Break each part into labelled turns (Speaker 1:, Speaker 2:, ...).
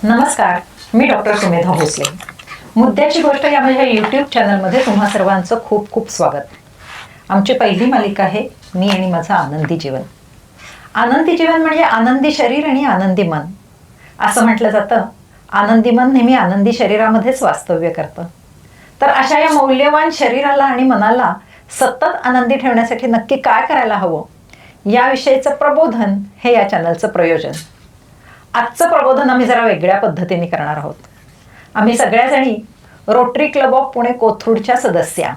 Speaker 1: नमस्कार, मी डॉक्टर सुमेधा भोसले. मुद्द्याची गोष्ट या माझ्या यूट्यूब चॅनलमध्ये तुम्हा सर्वांचं खूप खूप स्वागत. आमची पहिली मालिका आहे मी आणि माझं आनंदी जीवन. आनंदी जीवन म्हणजे आनंदी शरीर आणि आनंदी मन. असं म्हटलं जातं, आनंदी मन नेहमी आनंदी शरीरामध्येच वास्तव्य करतं. तर अशा या मौल्यवान शरीराला आणि मनाला सतत आनंदी ठेवण्यासाठी नक्की काय करायला हवं, याविषयीचं प्रबोधन हे या चॅनलचं प्रयोजन. आजचं प्रबोधन आम्ही जरा वेगळ्या पद्धतीने करणार आहोत. आम्ही सगळ्याजणी रोटरी क्लब ऑफ पुणे कोथरूडच्या सदस्या.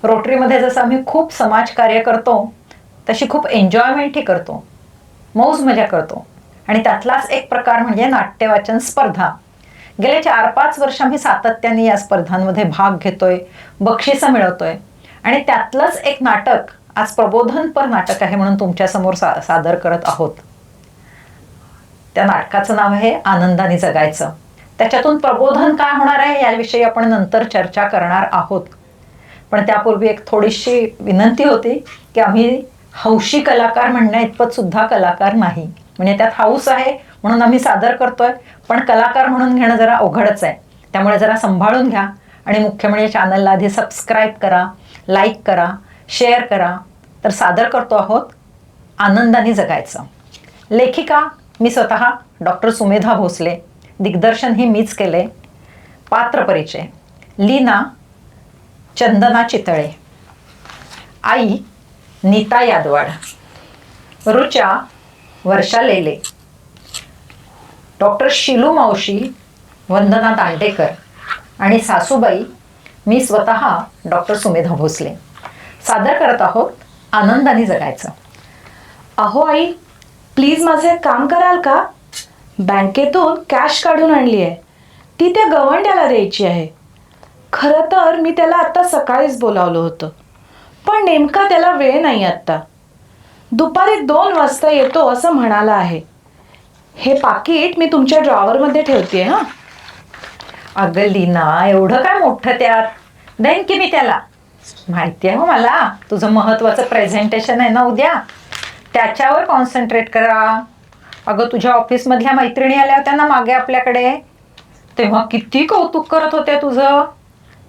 Speaker 1: रोटरीमध्ये जसं आम्ही खूप समाजकार्य करतो तशी खूप एन्जॉयमेंटही करतो, मौज मजा करतो. आणि त्यातलाच एक प्रकार म्हणजे नाट्यवाचन स्पर्धा. गेले 4-5 वर्ष आम्ही सातत्याने या स्पर्धांमध्ये भाग घेतोय, बक्षिसं मिळवतोय. आणि त्यातलंच एक नाटक आज प्रबोधनपर नाटक आहे म्हणून तुमच्यासमोर सादर करत आहोत. त्या नाटकाचं नाव आहे आनंदाने जगायचं. त्याच्यातून प्रबोधन काय होणार आहे याविषयी आपण नंतर चर्चा करणार आहोत. पण त्यापूर्वी एक थोडीशी विनंती होती की आम्ही हौशी कलाकार म्हणण्या इतपत सुद्धा कलाकार नाही. म्हणजे त्यात हौस आहे म्हणून आम्ही सादर करतोय, पण कलाकार म्हणून घेणं जरा अवघडच आहे. त्यामुळे जरा सांभाळून घ्या आणि मुख्य म्हणजे चॅनलला आधी सबस्क्राईब करा, लाईक करा, शेअर करा. तर सादर करतो आहोत आनंदाने जगायचं. लेखिका मी स्वतः डॉक्टर सुमेधा भोसले. दिग्दर्शन ही मीच केले. पात्र परिचय: लीना चंदना चितळे, आई नीता यादवाड, रुचा वर्षा लेले, डॉक्टर शिलू मावशी वंदना दांडेकर आणि सासूबाई मी स्वतः डॉक्टर सुमेधा भोसले. सादर करत आहोत आनंदाने जगायचं.
Speaker 2: अहो आई, प्लीज माझं एक काम कराल का? बँकेतून कॅश काढून आणली आहे, ती त्या गवंड्याला द्यायची आहे. खरं तर मी त्याला आत्ता सकाळीच बोलावलं होतं, पण नेमका त्याला वेळ नाही आत्ता. दुपारी 2 वाजता येतो असं म्हणाला आहे. हे पाकिट मी तुमच्या ड्रॉवरमध्ये ठेवते. हां
Speaker 1: अगं लीना, एवढं काय मोठं त्यात? देईन की मी त्याला. माहिती आहे हो मला, तुझं महत्त्वाचं प्रेझेंटेशन आहे ना उद्या, त्याच्यावर कॉन्सन्ट्रेट करा. अगं तुझ्या ऑफिसमधल्या मैत्रिणी आल्या होत्या ना मागे आपल्याकडे, तेव्हा किती कौतुक करत होते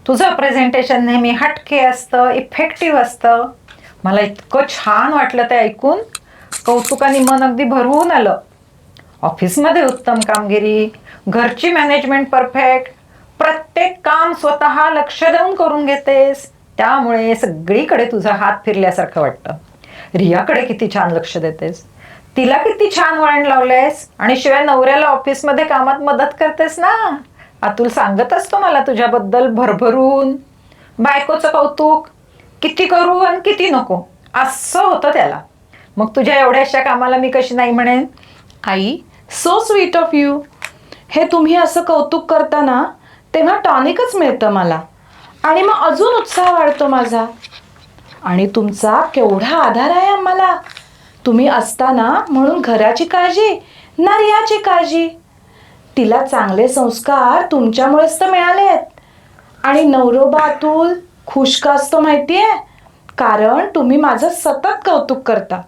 Speaker 1: तुझं प्रेझेंटेशन नेहमी हटके असतं, इफेक्टिव्ह असतं. मला इतकं छान वाटलं ते ऐकून. कौतुकाने मन अगदी भरवून आलं. ऑफिसमध्ये उत्तम कामगिरी, घरची मॅनेजमेंट परफेक्ट, प्रत्येक काम स्वतः लक्ष देऊन करून घेतेस, त्यामुळे सगळीकडे तुझा हात फिरल्यासारखं वाटतं. रियाकडे किती छान लक्ष देतेस, तिला किती छान वळण लावलेस, आणि शिवाय नवऱ्याला ऑफिसमध्ये कामात मदत करतेस ना. अतुल सांगत असतो मला तुझ्याबद्दल भरभरून. बायकोचं कौतुक किती करू आणि किती नको असं होतं त्याला. मग तुझ्या एवढ्याशा कामाला मी कशी नाही म्हणेन?
Speaker 2: आई, सो स्वीट ऑफ यू. हे तुम्ही असं कौतुक करता ना, तेव्हा टॉनिकच मिळतं मला, आणि मग अजून उत्साह वाढतो माझा. आणि तुमचा केवढा आधार आहे आम्हाला. तुम्ही असताना म्हणून घराची काळजी ना रियाची काळजी. तिला चांगले संस्कार तुमच्यामुळेच तर मिळाले आहेत. आणि नवरोबा अतुल खुश का असतो माहिती आहे? कारण तुम्ही माझं सतत कौतुक करता.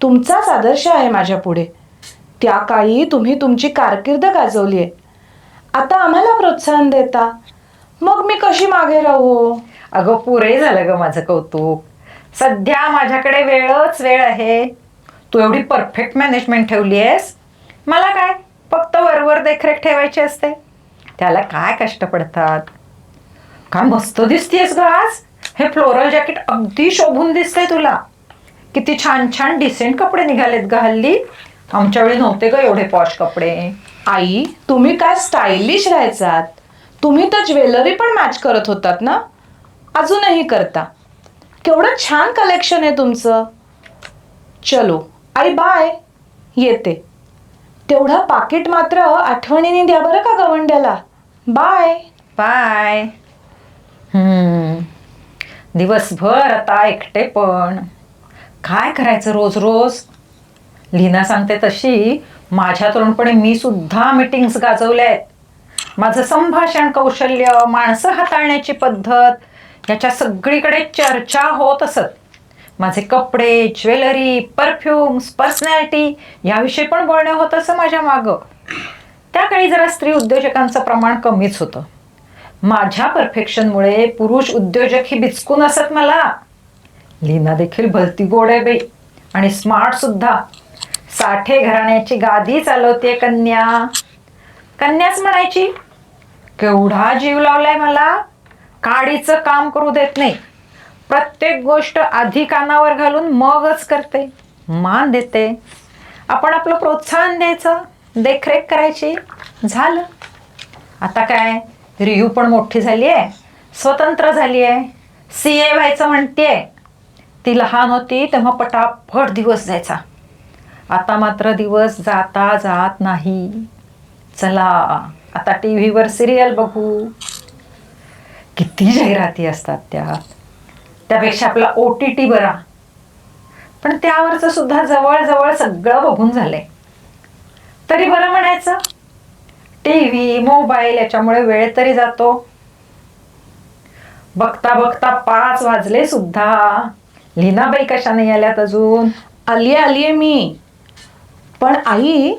Speaker 2: तुमचाच आदर्श आहे माझ्या पुढे. त्या काळी तुम्ही तुमची कारकीर्द गाजवली आहे, आता आम्हाला प्रोत्साहन देता. मग मी कशी मागे राहू?
Speaker 1: अगं पुरे झालं ग माझं कौतुक. सध्या माझ्याकडे वेळच वेळ आहे. तू एवढी परफेक्ट मॅनेजमेंट ठेवली आहेस. मला काय फक्त वरवर देखरेख ठेवायची असते. त्याला काय कष्ट पडतात. काय मस्त दिसतेस ग आज. हे फ्लोरल जॅकेट अगदी शोभून दिसतंय तुला. किती छान छान डिसेंट कपडे निघालेत ग हल्ली. आमच्या वेळी नव्हते ग एवढे पॉश कपडे.
Speaker 2: आई, तुम्ही काय स्टायलिश राहायचात. तुम्ही तर ज्वेलरी पण मॅच करत होतात ना, अजूनही करता. केवढं छान कलेक्शन आहे तुमचं. चलो आई, बाय, येते. तेवढं पाकिट मात्र आठवणीने द्या बरं का गवंड्याला. Bye
Speaker 1: bye. दिवसभर आता एकटे पण काय करायचं रोज रोज. लीना सांगते तशी माझ्या तरुणपणी मी सुद्धा मीटिंग्स गाजवल्या आहेत. माझं संभाषण कौशल्य, माणसं हाताळण्याची पद्धत, याच्या सगळीकडे चर्चा होत असत. माझे कपडे, ज्वेलरी, परफ्युम्स, पर्सनॅलिटी याविषयी पण बोलणं होत असं माझ्या मागं. त्या काळी जरा स्त्री उद्योजकांचं प्रमाण कमीच होतं. माझ्या परफेक्शनमुळे पुरुष उद्योजकही बिचकून असत मला. लीना देखील भलती गोड आहे बाई आणि स्मार्ट सुद्धा. साठे घराण्याची गादी चालवते कन्या. कन्याच म्हणायची. केवढा जीव लावलाय मला. काडीचं काम करू देत नाही. प्रत्येक गोष्ट आधी कानावर घालून मगच करते. मान देते. आपण आपलं प्रोत्साहन द्यायचं, देखरेख करायची, झालं. आता काय, रियू पण मोठी झाली आहे, स्वतंत्र झाली आहे, CA व्हायचं म्हणतेय. ती लहान होती तेव्हा पटापट दिवस जायचा. आता मात्र दिवस जाता जात नाही. चला आता TV वर सिरियल बघू. किती जाहिराती असतात त्यापेक्षा आपला OTT बरा. पण त्यावरचं सुद्धा जवळ सगळं बघून झालंय. तरी बरं म्हणायचं. TV, मोबाईल याच्यामुळे वेळ तरी जातो. बघता बघता 5 वाजले सुद्धा. लीनाबाई कशा नाही आल्यात अजून?
Speaker 2: आलीये मी. पण आई,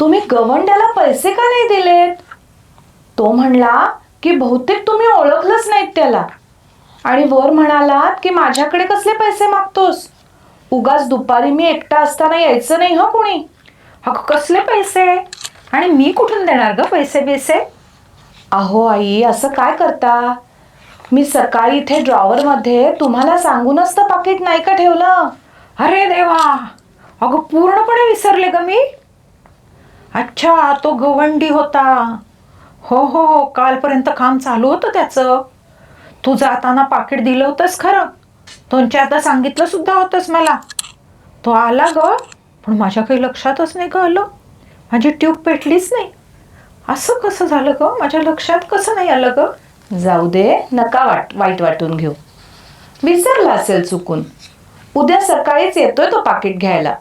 Speaker 2: तुम्ही गवंड्याला पैसे का नाही दिलेत? तो म्हणला की बहुतेक तुम्ही ओळखलंच नाहीत त्याला. आणि वर म्हणालात की माझ्याकडे कसले पैसे मागतोस? उगाच दुपारी मी एकटा असताना यायचं नाही हो कुणी.
Speaker 1: अगं कसले पैसे? आणि मी कुठून देणार ग पैसे बिसे?
Speaker 2: अहो आई, असं काय करता? मी सकाळी इथे ड्रॉवरमध्ये तुम्हाला सांगूनच तर पाकिट नाही का ठेवलं.
Speaker 1: अरे देवा, अगं पूर्णपणे विसरले ग मी. अच्छा, तो गवंडी होता. हो, कालपर्यंत काम चालू होतं त्याचं. तू जाताना पाकिट दिलं होतंस खरं. दोनच्या आता सांगितलं सुद्धा होतंस मला. तो आला ग, पण माझ्या काही लक्षातच नाही ग आलं. माझी ट्यूब पेटलीच नाही. असं कसं झालं ग? माझ्या लक्षात कसं नाही आलं ग?
Speaker 2: जाऊ दे, नका वाईट वाटून घेऊ. विसरला असेल चुकून. उद्या सकाळीच येतोय तो पाकिट घ्यायला.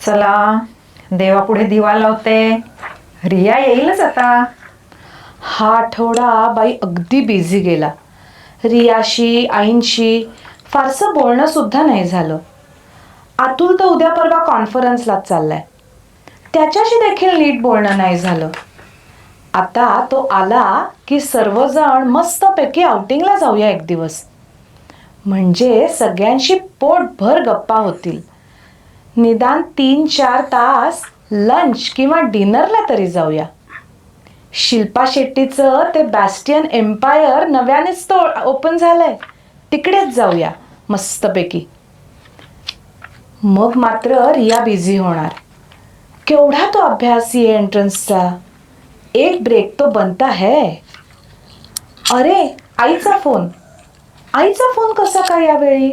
Speaker 1: चला देवापुढे दिवा लावते. रिया येईलच आता.
Speaker 2: हा आठवडा बाई अगदी बिझी गेला. रियाशी, आईंशी फारसं बोलणं सुद्धा नाही झालं. अतुल तर उद्या परवा कॉन्फरन्सलाच चाललाय. त्याच्याशी देखील नीट बोलणं नाही झालं. आता तो आला की सर्वजण मस्तपैकी आउटिंगला जाऊया एक दिवस. म्हणजे सगळ्यांशी पोटभर गप्पा होतील. निदान 3-4 तास लंच किंवा डिनरला तरी जाऊया. शिल्पा शेट्टीचं ते बॅस्टियन एम्पायर नव्यानेच तो ओपन झालंय, तिकडेच जाऊया मस्तपैकी. मग मात्र रिया बिझी होणार. केवढा तो अभ्यास CA एंट्रन्सचा. एक ब्रेक तो बनता है. अरे, आईचा फोन कसा काय यावेळी?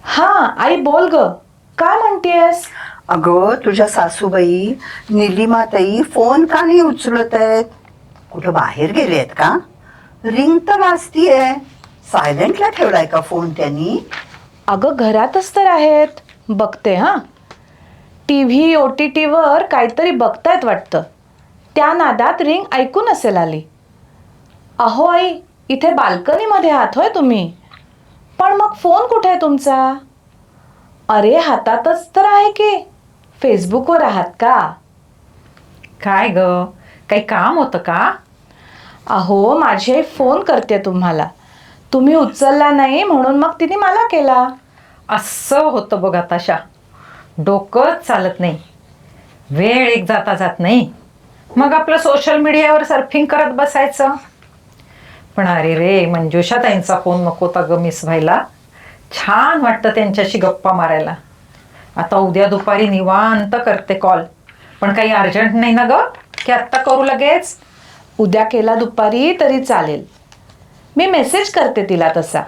Speaker 2: हां आई, बोल ग, काय म्हणतेस?
Speaker 3: अगं, तुझ्या सासूबाई निलिमाताई फोन का नाही उचलत आहेत? कुठं बाहेर गेले आहेत का? रिंग तर वाजतीये. सायलेंटला ठेवलाय का फोन त्यांनी?
Speaker 2: अगं घरातच तर आहेत. बघते हां. TV OTTवर काहीतरी बघतायत वाटतं. त्या नादात रिंग ऐकून असेल आली. अहो आई, इथे बाल्कनीमध्ये आहात होय तुम्ही? पण मग फोन कुठे आहे तुमचा? अरे हातातच तर आहे की. फेसबुकवर आहात का?
Speaker 1: काय ग, काही काम होतं का?
Speaker 2: अहो, माझी आई फोन करते तुम्हाला. तुम्ही उचलला नाही म्हणून मग तिने मला केला.
Speaker 1: असं होतं बघ आताशा. डोकंच चालत नाही. वेळ एक जाता जात नाही. मग आपलं सोशल मीडियावर सर्फिंग करत बसायचं. पण अरे रे, मंजुषा ताईंचा फोन नको होता ग मिस व्हायला. छान वाटतं त्यांच्याशी गप्पा मारायला. आता उद्या दुपारी निवांत करते कॉल. पण काही अर्जंट नाही ना ग की आत्ता करू लगेच?
Speaker 2: उद्या केला दुपारी तरी चालेल. मी मेसेज करते तिला तसा.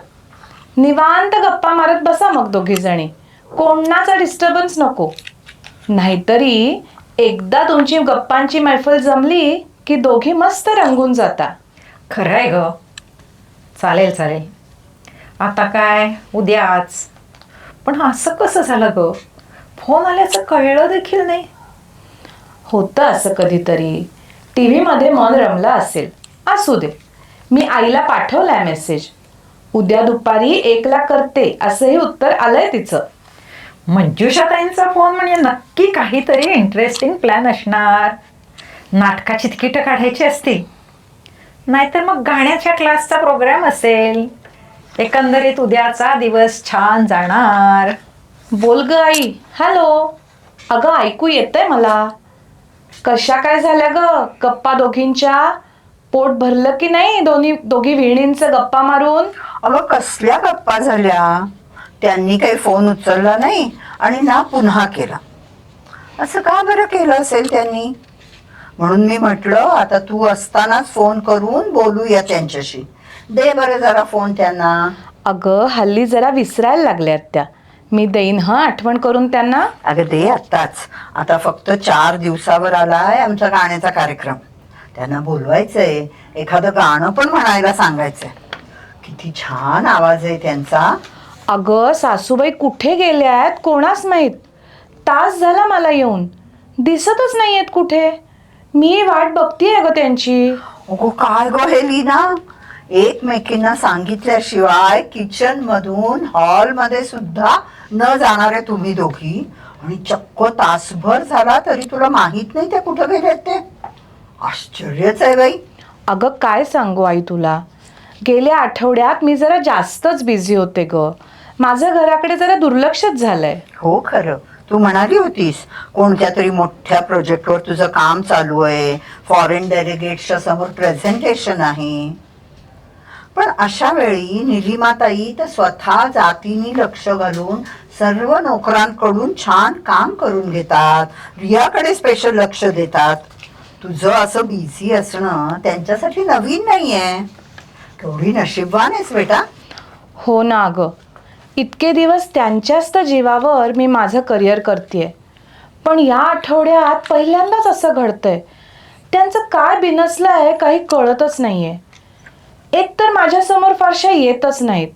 Speaker 2: निवांत गप्पा मारत बसा मग दोघी जणी. कोणाचा डिस्टर्बन्स नको. नाहीतरी एकदा तुमची गप्पांची मैफल जमली की दोघी मस्त रंगून जाता.
Speaker 1: खरं आहे ग. चालेल. आता काय, उद्याच. पण असं कसं झालं ग? फोन आल्याचं कळलं देखील नाही.
Speaker 2: होतं असं कधीतरी. TV मध्ये मन रमलं असेल. असू दे. मी आईला पाठवलाय मेसेज. उद्या दुपारी 1ला करते असंही उत्तर आलंय तिचं.
Speaker 1: मंजुषा ताईंचा फोन म्हणजे नक्की काहीतरी इंटरेस्टिंग प्लॅन असणार. नाटकाची तिकीटं काढायची असतील, नाहीतर मग गाण्याच्या क्लासचा प्रोग्राम असेल. एकंदरीत उद्याचा दिवस छान जाणार.
Speaker 2: बोल ग आई. हॅलो. अगं ऐकू येतंय मला. कशा काय झाल्या ग गप्पा दोघींच्या? पोट भरलं की नाही दोघी विहिणींचं गप्पा मारून?
Speaker 3: अगं कसल्या गप्पा झाल्या. त्यांनी काही फोन उचलला नाही आणि ना पुन्हा केला. असं का बरं केलं असेल त्यांनी? म्हणून मी म्हटलं आता तू असतानाच फोन करून बोलूया त्यांच्याशी. दे बरं जरा फोन त्यांना.
Speaker 2: अगं हल्ली जरा विसरायला लागल्यात त्या. मी देईन आठवण करून त्यांना.
Speaker 3: अगं दे आत्ताच. आता फक्त 4 दिवसावर आलाय आमचा गाण्याचा कार्यक्रम. त्यांना बोलवायचंय, एखादं गाणं पण म्हणायला सांगायचंय. किती छान आवाज आहे त्यांचा.
Speaker 2: अगं सासूबाई कुठे गेल्यात कोणास माहीत. तास झाला मला येऊन, दिसतच नाहीयेत कुठे. मी वाट बघतीये ग त्यांची.
Speaker 3: अगो काय गो हे लीना, एकमेकींना सांगितल्याशिवाय किचन मधून हॉल मध्ये सुद्धा न जाणारे तुम्ही दोघी, आणि चक्क तासभर झाला तरी तुला माहित नाही ते कुठं गेलेत ते. आश्चर्यच आहे बाई.
Speaker 2: अगं काय सांगू आई तुला, गेल्या आठवड्यात मी जरा जास्तच बिझी होते ग. माझं घराकडे जरा दुर्लक्षच झालंय.
Speaker 3: हो खरं, तू म्हणाली होतीस कोणत्या तरी मोठ्या प्रोजेक्टवर तुझं काम चालू आहे, फॉरेन डेलिगेट्सच्या समोर प्रेझेंटेशन आहे. पण अशा वेळी निलिमाताई तर स्वतः जातीने लक्ष घालून सर्व नोकरांकडून छान काम करून घेतात, रियाकडे स्पेशल लक्ष देतात. तुझं असं बिझी असणं त्यांच्यासाठी नवीन नाहीये. केवढी नशीबवान आहेस बेटा.
Speaker 2: हो ना अगं, इतके दिवस त्यांच्याच तर जीवावर मी माझं करिअर करतेय. पण या आठवड्यात पहिल्यांदाच असं घडतंय. त्यांचं काय बिनसलंय काही कळतच नाहीये. एक तर माझ्यासमोर फारशा येतच नाहीत,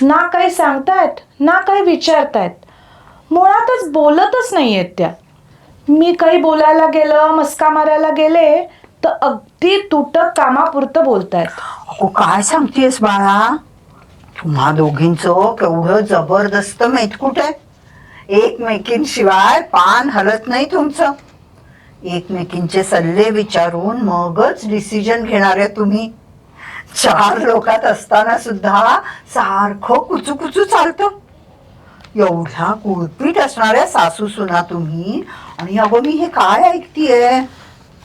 Speaker 2: ना काही सांगतायत ना काही विचारतायत. मुळातच बोलतच नाहीयेत त्या. मी काही बोलायला गेलं, मस्का मारायला गेले तर अगदी तुटक कामापुरतं बोलतायत.
Speaker 3: अगो काय सांगतेस बाळा. तुम्हा दोघींचं केवढं जबरदस्त मेतकूट आहे. एकमेकींशिवाय पान हलत नाही तुमचं. एकमेकींचे सल्ले विचारून मगच डिसिजन घेणारे तुम्ही. 4 लोकात असताना सुद्धा सारखं कुचू चालतं. एवढ्या गुळपीट असणाऱ्या सासू सुना तुम्ही, आणि अगं मी हे काय ऐकतीये.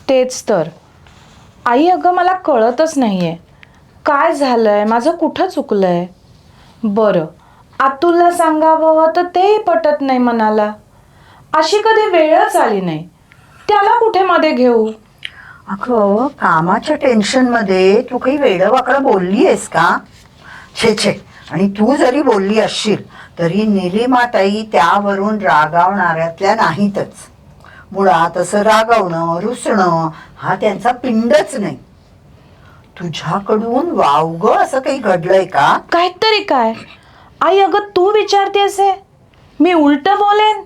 Speaker 2: तेच तर आई. अगं मला कळतच नाहीये काय झालंय, माझं कुठं चुकलंय. बरं अतुलला सांगावं तर तेही पटत नाही मनाला. अशी कधी वेळच आली नाही, त्याला कुठे मध्ये घेऊ.
Speaker 3: अगं कामाच्या टेन्शन मध्ये तू काही वेडवाकडं बोलली आहेस का? छे, आणि तू जरी बोलली असशील तरी निलिमाताई त्यावरून रागावणाऱ्यातल्या नाहीतच. मुळात असं रागावणं रुसणं हा त्यांचा पिंडच नाही. तुझ्याकडून वावग असं काही घडलंय का?
Speaker 2: काहीतरी काय आई. अगं तू विचारतेस हे, मी उलट बोलेन?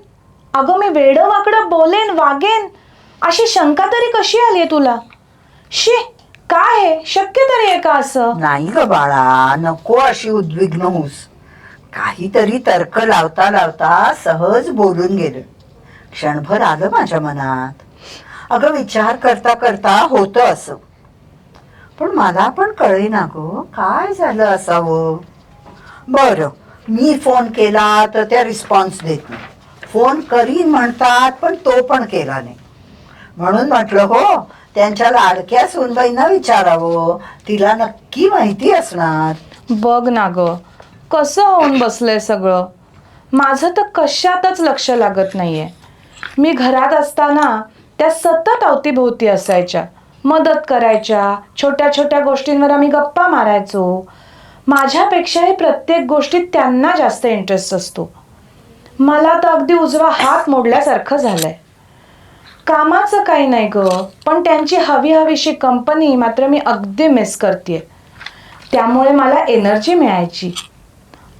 Speaker 2: अगं मी वेडं वाकडं बोलेन वागेन अशी शंका तरी कशी आली तुला? शी, काय हे शक्य तरी आहे का असं?
Speaker 3: नाही ग बाळा, नको अशी उद्विग्न होऊस. काहीतरी तर्क लावता लावता सहज बोलून गेलं. क्षणभर आलं माझ्या मनात. अगं विचार करता करता होतं असं. पण मला पण कळेना गं काय झालं असावं. बरं मी फोन केला तर त्या रिस्पॉन्स देत नाही. फोन करीन म्हणतात पण तो पण केला नाही. म्हणून म्हटलं हो त्यांच्या लाडक्या सूनबाईंना विचारावं, तिला नक्की माहिती असणार.
Speaker 2: बघ ना ग कसं होऊन बसलंय सगळं. माझं तर कशातच लक्ष लागत नाहीये. मी घरात असताना त्या सतत अवतीभोवती असायच्या, मदत करायच्या, छोट्या छोट्या गोष्टींवर आम्ही गप्पा मारायचो. माझ्यापेक्षाही प्रत्येक गोष्टीत त्यांना जास्त इंटरेस्ट असतो. मला तर अगदी उजवा हात मोडल्यासारखं झालंय. कामाचं काही नाही ग, पण त्यांची हवीशी कंपनी मात्र मी अगदी मिस करते. त्यामुळे मला एनर्जी मिळायची.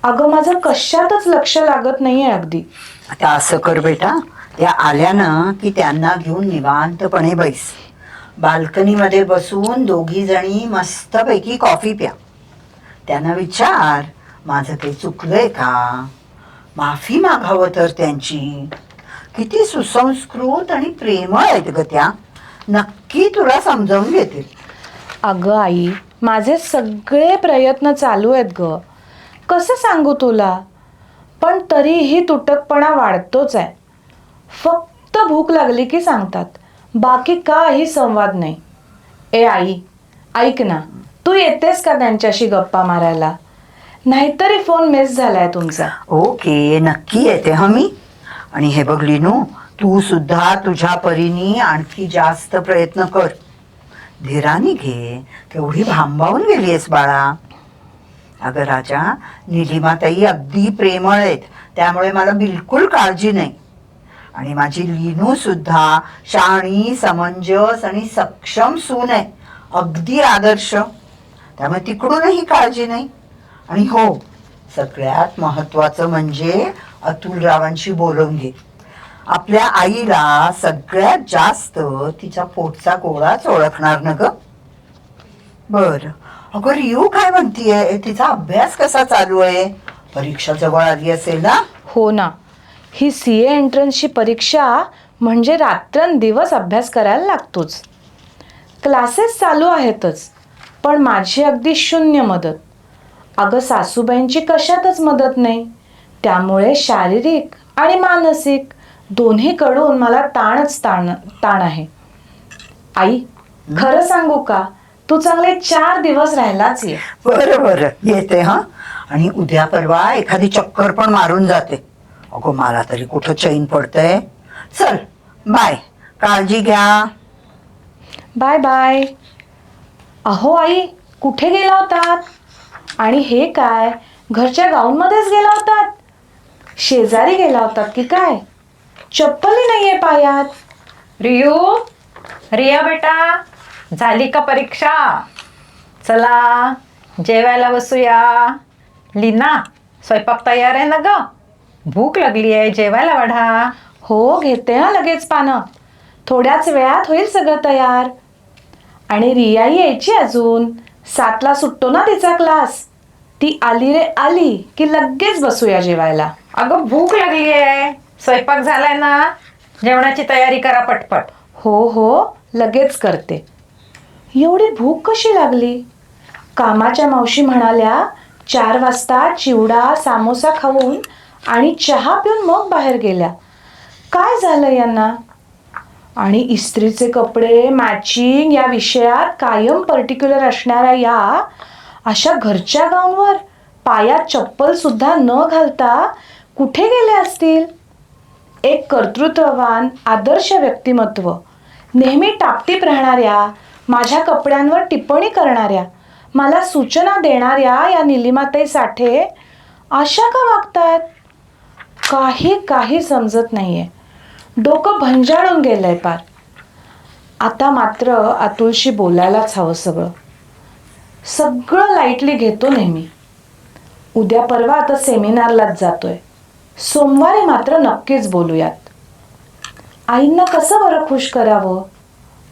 Speaker 2: अगं माझं कशातच लक्ष लागत नाहीये अगदी.
Speaker 3: आता असं कर बेटा, त्या आल्यानं की त्यांना घेऊन निवांतपणे बैस. बाल्कनीमध्ये बसून दोघी जणी मस्तपैकी कॉफी प्या. त्यांना विचार माझं काही चुकलंय का, माफी मागावं तर त्यांची. किती सुसंस्कृत आणि प्रेमळ आहेत ग त्या. नक्की तुला समजावून घेतील.
Speaker 2: अगं आई, माझे सगळे प्रयत्न चालू आहेत ग. कसं सांगू तुला? पण तरीही तुटकपणा वाढतोच आहे. फक्त भूक लागली की सांगतात, बाकी काही संवाद नाही. ए आई, ऐक ना, तू येतेस का त्यांच्याशी गप्पा मारायला? नाहीतरी फोन मिस झालाय तुमचा.
Speaker 3: ओके, नक्की येते हं मी. आणि हे बघ लीनू, तू सुद्धा तुझ्या परीने आणखी जास्त प्रयत्न कर. धीराने घे, केवढी भांबावून गेलीयस बाळा. अगं राजा, निलिमाताई अगदी प्रेमळ आहेत, त्यामुळे मला बिलकुल काळजी नाही. आणि माझी लीनू सुद्धा शाणी, समंजस आणि सक्षम सून आहे, अगदी आदर्श. त्यामुळे तिकडूनही काळजी नाही. आणि हो, सगळ्यात महत्वाचं म्हणजे अतुलरावांशी बोलून घे. आपल्या आईला सगळ्यात जास्त तिचा पोटचा गोळाच ओळखणार ना ग. बर, अगं रियू काय म्हणतीये? तिचा अभ्यास कसा चालू आहे? परीक्षा जवळ आली असेल ना?
Speaker 2: हो ना, ही CA एंट्रन्सची परीक्षा म्हणजे रात्रंदिवस अभ्यास करायला लागतोच. क्लासेस चालू आहेतच, पण माझी अगदी शून्य मदत. अगं सासूबाईंची कशातच मदत नाही, त्यामुळे शारीरिक आणि मानसिक दोन्हीकडून मला ताण आहे. आई, खरं सांगू का, तू चांगले 4 दिवस राहिलाच ये.
Speaker 3: बरं बरं, येते हा. आणि उद्या परवा एखादी चक्कर पण मारून जाते. अगो मला तरी कुठं चैन पडतंय. चल बाय, काळजी घ्या.
Speaker 2: Bye bye. अहो आई, कुठे गेला होतात? आणि हे काय, घरच्या गाऊनमध्येच गेला होतात? शेजारी गेला होतात की काय? चप्पलही नाहीये पायात.
Speaker 1: रियू, रिया बेटा, झाली का परीक्षा? चला जेवायला बसूया. लीना, स्वयंपाक तयार आहे ना ग? भूक लागली आहे, जेवायला वाढा.
Speaker 2: हो, घेते हा लगेच पानं. थोड्याच वेळात होईल सगळं तयार. आणि रियाही यायची अजून. 7ला सुटतो ना तिचा क्लास. ती आली रे आली की लगेच बसूया जेवायला.
Speaker 1: अगं भूक लागली आहे, स्वयंपाक झालाय ना? जेवणाची तयारी करा पटपट.
Speaker 2: हो हो, लगेच करते. एवढी भूक कशी लागली? कामाच्या मावशी म्हणाल्या 4 वाजता चिवडा सामोसा खाऊन आणि चहा पिऊन मग बाहेर गेल्या. काय झालं यांना? आणि इस्त्रीचे कपडे, मॅचिंग या विषयात कायम पर्टिक्युलर असणाऱ्या या अशा घरच्या गाऊनवर पायात चप्पल सुद्धा न घालता कुठे गेले असतील? एक कर्तृत्ववान आदर्श व्यक्तिमत्व, नेहमी टापटीप राहणाऱ्या, माझ्या कपड्यांवर टिप्पणी करणाऱ्या, मला सूचना देणाऱ्या या निलिमाताई साठे अशा का वागतायत? काही समजत नाहीये. डोकं भंजाळून गेलंय पार. आता मात्र अतुलशी बोलायलाच हवं. सगळं लाईटली घेतो नेहमी. उद्या परवा आता सेमिनारलाच जातोय. सोमवारी मात्र नक्कीच बोलूयात. आईंना कसं बरं खुश करावं?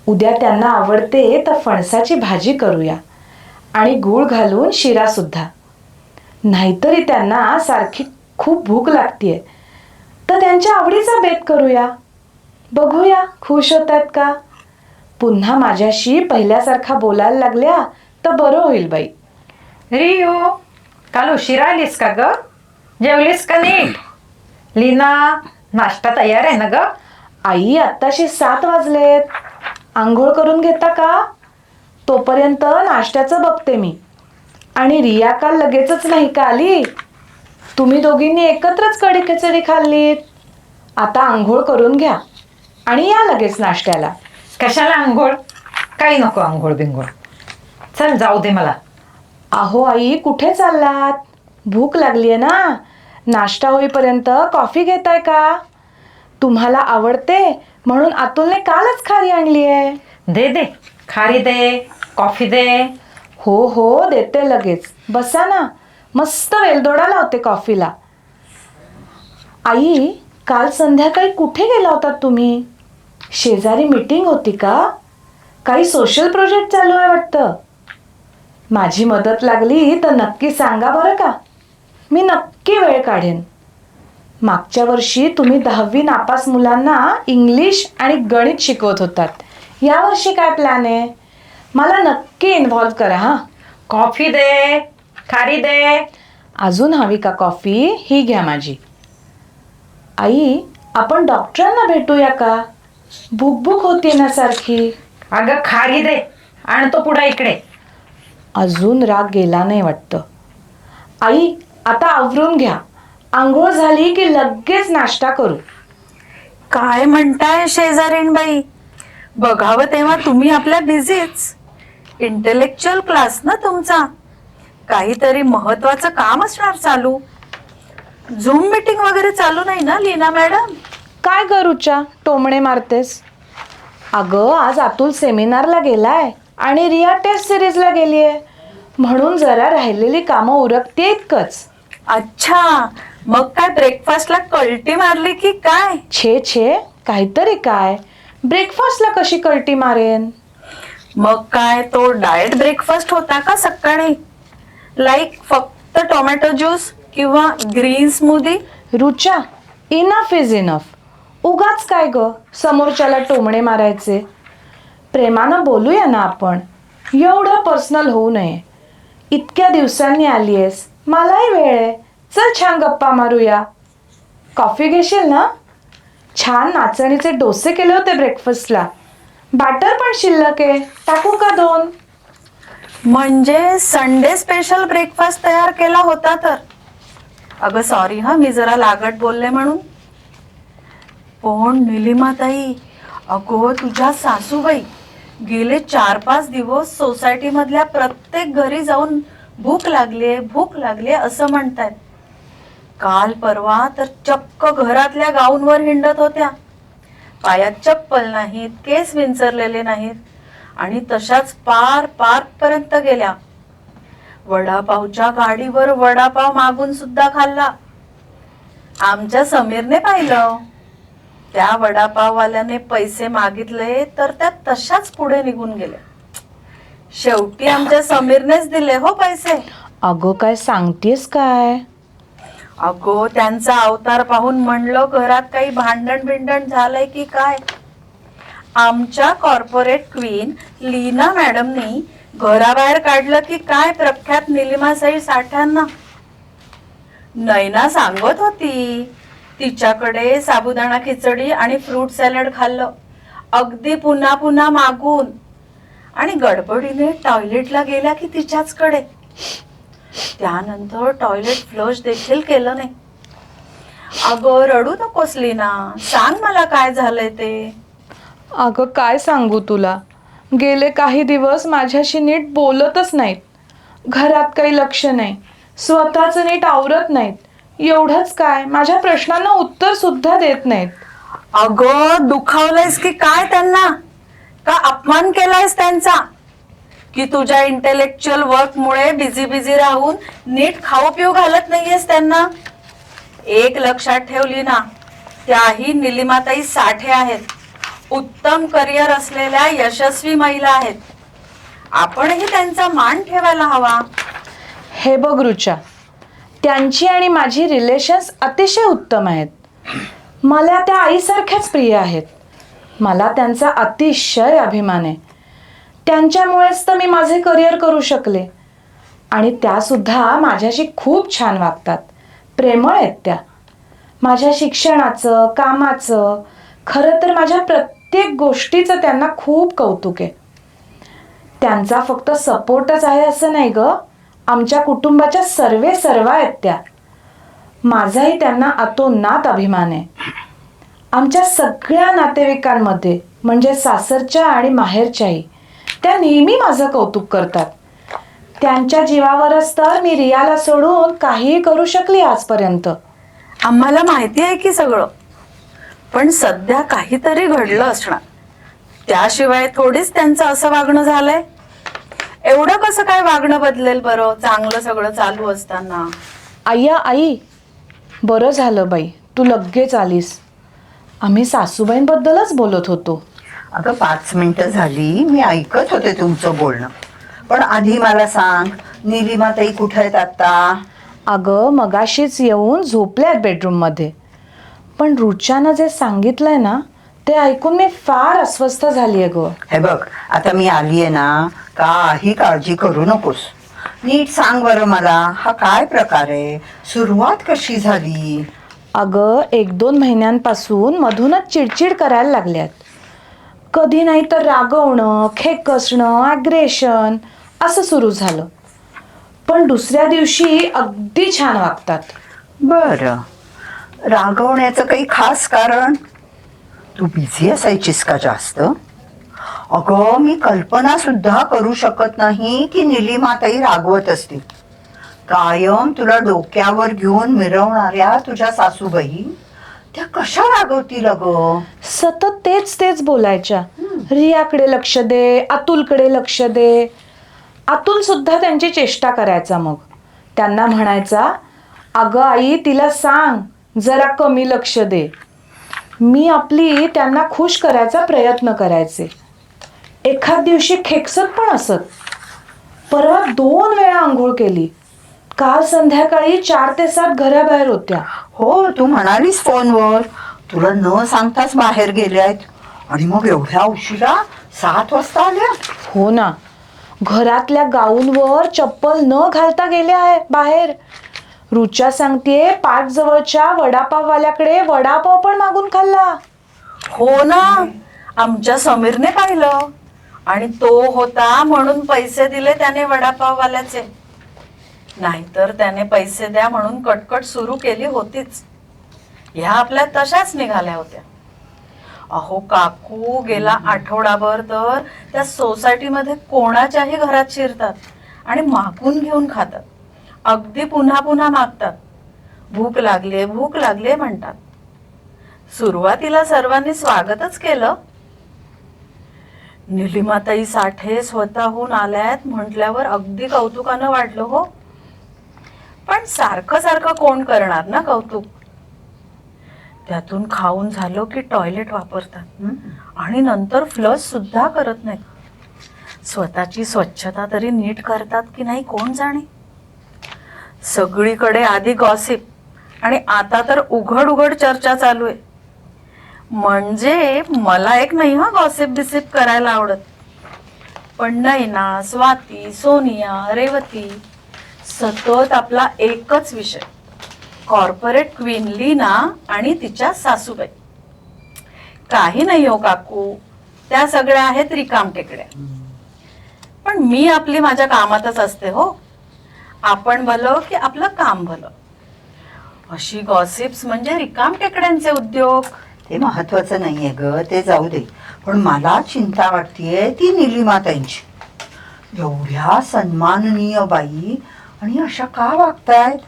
Speaker 2: उद्या त्यांना आवडते तर फणसाची भाजी करूया आणि गूळ घालून शिरा सुद्धा. नाहीतरी त्यांना सारखी खूप भूक लागतीये, तर त्यांच्या आवडीचा बेत करूया. बघूया खुश होतात का. पुन्हा माझ्याशी पहिल्यासारखा बोलायला लागल्या तर बरं होईल बाई.
Speaker 1: रियू, काल उशिरा आलीस का ग? जेवलीस का नीट? लीना, नाश्ता तयार आहे ना ग?
Speaker 2: आई, आत्ताशी 7 वाजलेत. आंघोळ करून घेता का? तोपर्यंत नाश्त्याचं बघते मी. आणि रिया काल लगेचच नाही का आली? तुम्ही दोघींनी एकत्रच कढी खिचडी खाल्लीत. आता आंघोळ करून घ्या आणि या लगेच नाश्त्याला.
Speaker 1: कशाला आंघोळ? काही नको आंघोळ बिंघोळ. चल जाऊ दे मला.
Speaker 2: अहो आई, कुठे चाललात? भूक लागलीये ना? नाश्ता होईपर्यंत कॉफी घेताय का? तुम्हाला आवडते म्हणून अतुलने कालच खारी आणली आहे.
Speaker 1: दे दे, खारी दे, कॉफी दे.
Speaker 2: हो हो, देते लगेच. बसा ना, मस्त वेलदोडा लावते कॉफीला. आई, काल संध्याकाळी कुठे गेला होतात तुम्ही? शेजारी मीटिंग होती का? काही सोशल प्रोजेक्ट चालू आहे वाटतं. माझी मदत लागली तर नक्की सांगा बरं का. मी नक्की वेळ काढेन. मागच्या वर्षी तुम्ही 10वी नापास मुलांना इंग्लिश आणि गणित शिकवत होतात. यावर्षी काय प्लॅन आहे? मला नक्की इन्व्हॉल्व करा हां.
Speaker 1: कॉफी दे, खारी दे.
Speaker 2: अजून हवी का कॉफी? ही घ्या माझी. आई, आपण डॉक्टरांना भेटूया का? भूक भूक होती ना सारखी.
Speaker 1: अगं खारी दे, आणतो पुढे इकडे.
Speaker 2: अजून राग गेला नाही वाटतं. आई, आता आवरून घ्या. आंघोळ झाली की लगेच नाश्ता करू.
Speaker 4: काय म्हणताय शेजारीणबाई? बघावं तेव्हा तुम्ही आपल्या बिझीच. इंटेलेक्च्युअल क्लास ना तुमचा, काहीतरी महत्वाचं काम असणार चालू. झूम मीटिंग वगैरे चालू नाही ना लीना मॅडम?
Speaker 2: काय करूच्या टोमणे मारतेस? अगं आज अतुल सेमिनारला गेलाय आणि रिया टेस्ट सिरीजला गेलीये, म्हणून जरा राहिलेली कामं उरकते इतकंच.
Speaker 4: अच्छा, मग काय ब्रेकफास्टला कल्टी मारली की काय?
Speaker 2: छे छे, काहीतरी काय. ब्रेकफास्टला कशी कल्टी मारेन?
Speaker 4: मग काय तो डाएट ब्रेकफास्ट होता का सकाळी? लाईक फक्त टोमॅटो ज्यूस किंवा green smoothie?
Speaker 2: Rucha, enough is enough. उगाच काय ग समोरच्याला टोमणे मारायचे. प्रेमानं बोलूया ना आपण, एवढं पर्सनल होऊ नये. इतक्या दिवसांनी आलीयस, मलाही वेळ आहे. चल छान गप्पा मारूया. कॉफी घेशील ना? छान नाचणीचे डोसे केले होते ब्रेकफास्टला. बॅटर पण शिल्लक आहे, टाकू का 2?
Speaker 4: म्हणजे संडे स्पेशल ब्रेकफास्ट तयार केला होता तर. अगं सॉरी हा, मी जरा लागट बोलले म्हणून. पण निलिमाताई, अगो तुझ्या सासूबाई गेले 4-5 दिवस सोसायटी मधल्या प्रत्येक घरी जाऊन भूक लागली असं म्हणतायत. काल परवा तर चक्क घरातल्या गाऊनवर हिंडत होत्या. पायात चप्पल नाहीत, केस विंचरलेले नाहीत आणि तशाच पार्क पर्यंत गेल्या. वडापावच्या गाडीवर वडापाव मागून सुद्धा खाल्ला. आमच्या समीरने पाहिलं. त्या वडापाववाल्याने पैसे मागितले तर त्या तशाच पुढे निघून गेल्या. शेवटी आमच्या समीरनेच दिले हो पैसे.
Speaker 2: अगं काय सांगतेस काय?
Speaker 4: अगो त्यांचा अवतार पाहून म्हणलं घरात काही भांडण झालंय की काय. आमच्या कॉर्पोरेट क्वीन लीना मॅडमनी घराबाहेर काढलं की काय प्रख्यात निलिमासाई साठ्यांना. नैना सांगत होती तिच्याकडे साबुदाणा खिचडी आणि फ्रूट सॅलड खाल्लं, अगदी पुन्हा पुन्हा मागून. आणि गडबडीने टॉयलेटला गेल्या की तिच्याचकडे. त्यानंतर टॉयलेट फ्लश देखील केलं नाही. अगं रडू नकोस लीना, सांग मला काय झालंय ते.
Speaker 2: अगं काय सांगू तुला, गेले काही दिवस माझ्याशी नीट बोलतच नाहीत. घरात काही लक्ष नाही, स्वतःचं नीट आवरत नाहीत. एवढंच काय, माझ्या प्रश्नांना उत्तर सुद्धा देत नाहीत.
Speaker 4: अगं दुखावलंयस की काय त्यांना? का अपमान केलायस त्यांचा? की तुझ्या इंटेलेक्च्युअल वर्क मुळे बिझी राहून नीट खाऊ पिऊ घालत नाहीयेस त्यांना? एक लक्षात ठेवली ना, त्याही निलिमाताई साठे आहेत. उत्तम करिअर असलेल्या यशस्वी महिला आहेत. आपणही त्यांचा मान ठेवायला हवा.
Speaker 2: हे बघ रुचा, त्यांची आणि माझी रिलेशन्स अतिशय उत्तम आहेत. मला त्या आईसारख्याच प्रिय आहेत. मला त्यांचा अतिशय अभिमान आहे. त्यांच्यामुळेच तर मी माझे करिअर करू शकले. आणि त्यासुद्धा माझ्याशी खूप छान वागतात, प्रेमळ आहेत त्या. माझ्या शिक्षणाचं, कामाचं, खरं तर माझ्या प्रत्येक गोष्टीचं त्यांना खूप कौतुक आहे. त्यांचा फक्त सपोर्टच आहे असं नाही ग, आमच्या कुटुंबाच्या सर्वा आहेत त्या. माझाही त्यांना अतोनात अभिमान आहे. आमच्या सगळ्या नातेवाईकांमध्ये म्हणजे सासरच्या आणि माहेरच्याही त्या नेहमी माझं कौतुक करतात. त्यांच्या जीवावरच तर मी रियाला सोडून काहीही करू शकली आजपर्यंत.
Speaker 4: आम्हाला माहिती आहे की सगळं, पण सध्या काहीतरी घडलं असणार. त्याशिवाय थोडीच त्यांचं असं वागणं झालंय. एवढं कसं काय वागणं बदलेल बरं, चांगलं सगळं चालू असताना.
Speaker 2: आई, बरं झालं बाई तू लगेच आलीस. आम्ही सासूबाईंबद्दलच बोलत होतो.
Speaker 3: अगं 5 मिनिटं झाली, मी ऐकत होते तुमचं बोलणं. पण आधी मला सांग, निलिमाताई कुठे आहेत आता?
Speaker 2: अगं मगाशीच येऊन झोपल्यात बेडरूममध्ये. पण रुचानं जे सांगितलंय ना ते ऐकून मी फार अस्वस्थ झालीये ग.
Speaker 3: हे बघ, आता मी आलीये ना, काही काळजी करू नकोस. नीट सांग बरं मला, हा काय प्रकार आहे? सुरुवात कशी झाली?
Speaker 2: अगं 1-2 महिन्यांपासून मधूनच चिडचिड करायला लागल्यात. कधी नाही तर रागवणं, खेकसणं, अग्रेशन असं सुरू झालं. पण दुसऱ्या दिवशी अगदी छान वागतात.
Speaker 3: बरं, रागवण्याचं काही खास कारण? तू बिझी असायचीस का जास्त? अगं, मी कल्पना सुद्धा करू शकत नाही की निलिमाताई रागवत असतील. कायम तुला डोक्यावर घेऊन मिरवणाऱ्या तुझ्या सासूबाई त्या कशा रागवतील अगं?
Speaker 2: सतत तेच बोलायच्या. रियाकडे लक्ष दे, अतुलकडे लक्ष दे. अतुल सुद्धा त्यांची चेष्टा करायचा. मग त्यांना म्हणायचा, अगं आई तिला सांग जरा कमी लक्ष दे. मी आपली त्यांना खुश करायचा प्रयत्न करायचे. एखाद दिवशी खेकसत पण असत. परवा 2 वेळा आंघोळ केली. काल संध्याकाळी 4 ते 7 घराबाहेर होत्या.
Speaker 3: हो, तू म्हणालीस फोनवर तुला न सांगताच बाहेर गेल्या आहेत. आणि मग एवढ्या उशिरा 7 वाजता आल्या?
Speaker 2: हो ना, घरातल्या गाऊनवर चप्पल न घालता गेल्या आहे बाहेर. रुचा सांगतेय पार्क जवळच्या वडापाववाल्याकडे वडापाव पण मागून खाल्ला.
Speaker 4: हो ना, आमच्या समीरने पाहिलं आणि तो होता म्हणून पैसे दिले त्याने वडापाववाल्याचे. नाहीतर त्याने पैसे द्या म्हणून कटकट सुरू केली होतीच. ह्या आपल्या तशाच निघाल्या होत्या. अहो काकू गेला आठवडाभर तर त्या सोसायटीमध्ये कोणाच्याही घरात शिरतात आणि मागून घेऊन खातात. अगदी पुन्हा पुन्हा मागतात. भूक लागले म्हणतात. सुरुवातीला सर्वांनी स्वागतच केलं. निलिमाताई साठे स्वतःहून आल्यात म्हटल्यावर अगदी कौतुकानं वाढलं हो. पण सारखं कोण करणार ना कौतुक? त्यातून खाऊन झालं की टॉयलेट वापरतात आणि नंतर फ्लश सुद्धा करत नाहीत. स्वतःची स्वच्छता तरी नीट करतात की नाही कोण जाणे. सगळीकडे आधी गॉसिप आणि आता तर उघड चर्चा चालू आहे. म्हणजे मला एक नाही हा गॉसिप बिसिप करायला आवडत. पण नैना, स्वाती, सोनिया, रेवती सतत आपला एकच विषय, कॉर्पोरेट क्वीन लीना आणि तिच्या सासूबाई. काही नाही हो काकू, त्या सगळ्या आहेत रिकामटेकड्या. पण मी आपली माझ्या कामातच असते हो. आपण भलं की आपलं काम भलं. अशी गॉसिप्स म्हणजे रिकामटेकड्यांचे उद्योग.
Speaker 3: ते महत्वाचं नाहीये ग, ते जाऊ दे. पण मला चिंता वाटतेय ती निलिमाताईंची. एवढ्या सन्माननीय बाई आणि अशा का वागतायत?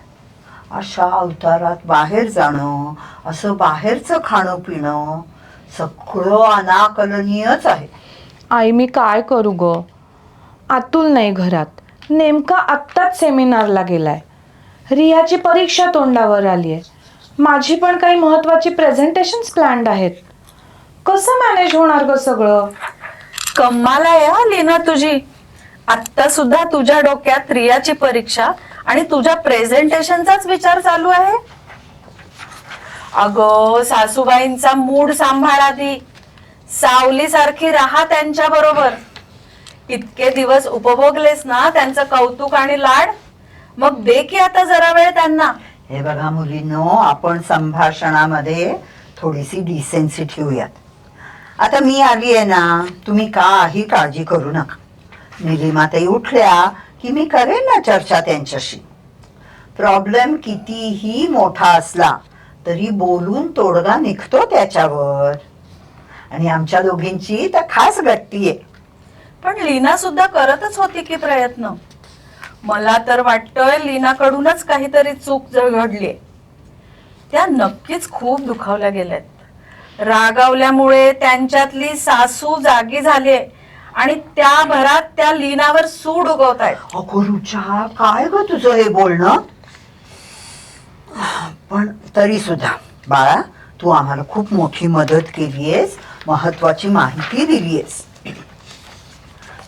Speaker 3: अशा अवतारात बाहेर जाणं, असं बाहेरचं खाणं पिणं सगळं अनाकलनीयच आहे.
Speaker 2: आई मी काय करू ग? अतुल नाही घरात. नेमका आत्ताच सेमिनारला गेलाय. रियाची परीक्षा तोंडावर आली आहे. माझी पण काही महत्वाची प्रेझेंटेशन्स प्लॅन्ड आहेत. कसं मॅनेज होणार ग सगळं?
Speaker 4: कमाल आहे हा लीना तुझी. आत्ता सुद्धा तुझ्या डोक्यात रियाची परीक्षा आणि तुझ्या प्रेझेंटेशनचाच विचार चालू आहे. अगं सासूबाईंचा मूड सांभाळ आधी. सावलीसारखी राहा त्यांच्या बरोबर. इतके दिवस उपभोगलेस ना त्यांचं कौतुक आणि लाड, मग दे की आता जरा वेळ त्यांना.
Speaker 3: हे बघा मुलींनो, आपण संभाषणामध्ये थोडीशी डिसेन्सी ठेवूयात. आता मी आली आहे ना, तुम्ही काही काळजी करू नका. निलिमाताई उठल्या की मी करेन ना चर्चा त्यांच्याशी. प्रॉब्लेम कितीही मोठा असला तरी बोलून तोडगा निघतो त्याच्यावर. आणि आमच्या दोघींची तर खास गट्टी आहे.
Speaker 4: पण लीना सुद्धा करतच होती की प्रयत्न. मला तर वाटतंय लीनाकडूनच काहीतरी चूक घडलीये. त्या नक्कीच खूप दुखावल्या गेल्यात. रागावल्यामुळे त्यांच्यातली सासू जागी झालीये आणि त्या भरात त्या लीनावर सूड उगवतायत.
Speaker 3: अगो रुचा, काय ग तुझं हे बोलणं? पण तरी सुद्धा बाळा, तू आम्हाला खूप मोठी मदत केलीयस, महत्वाची माहिती दिलीयस.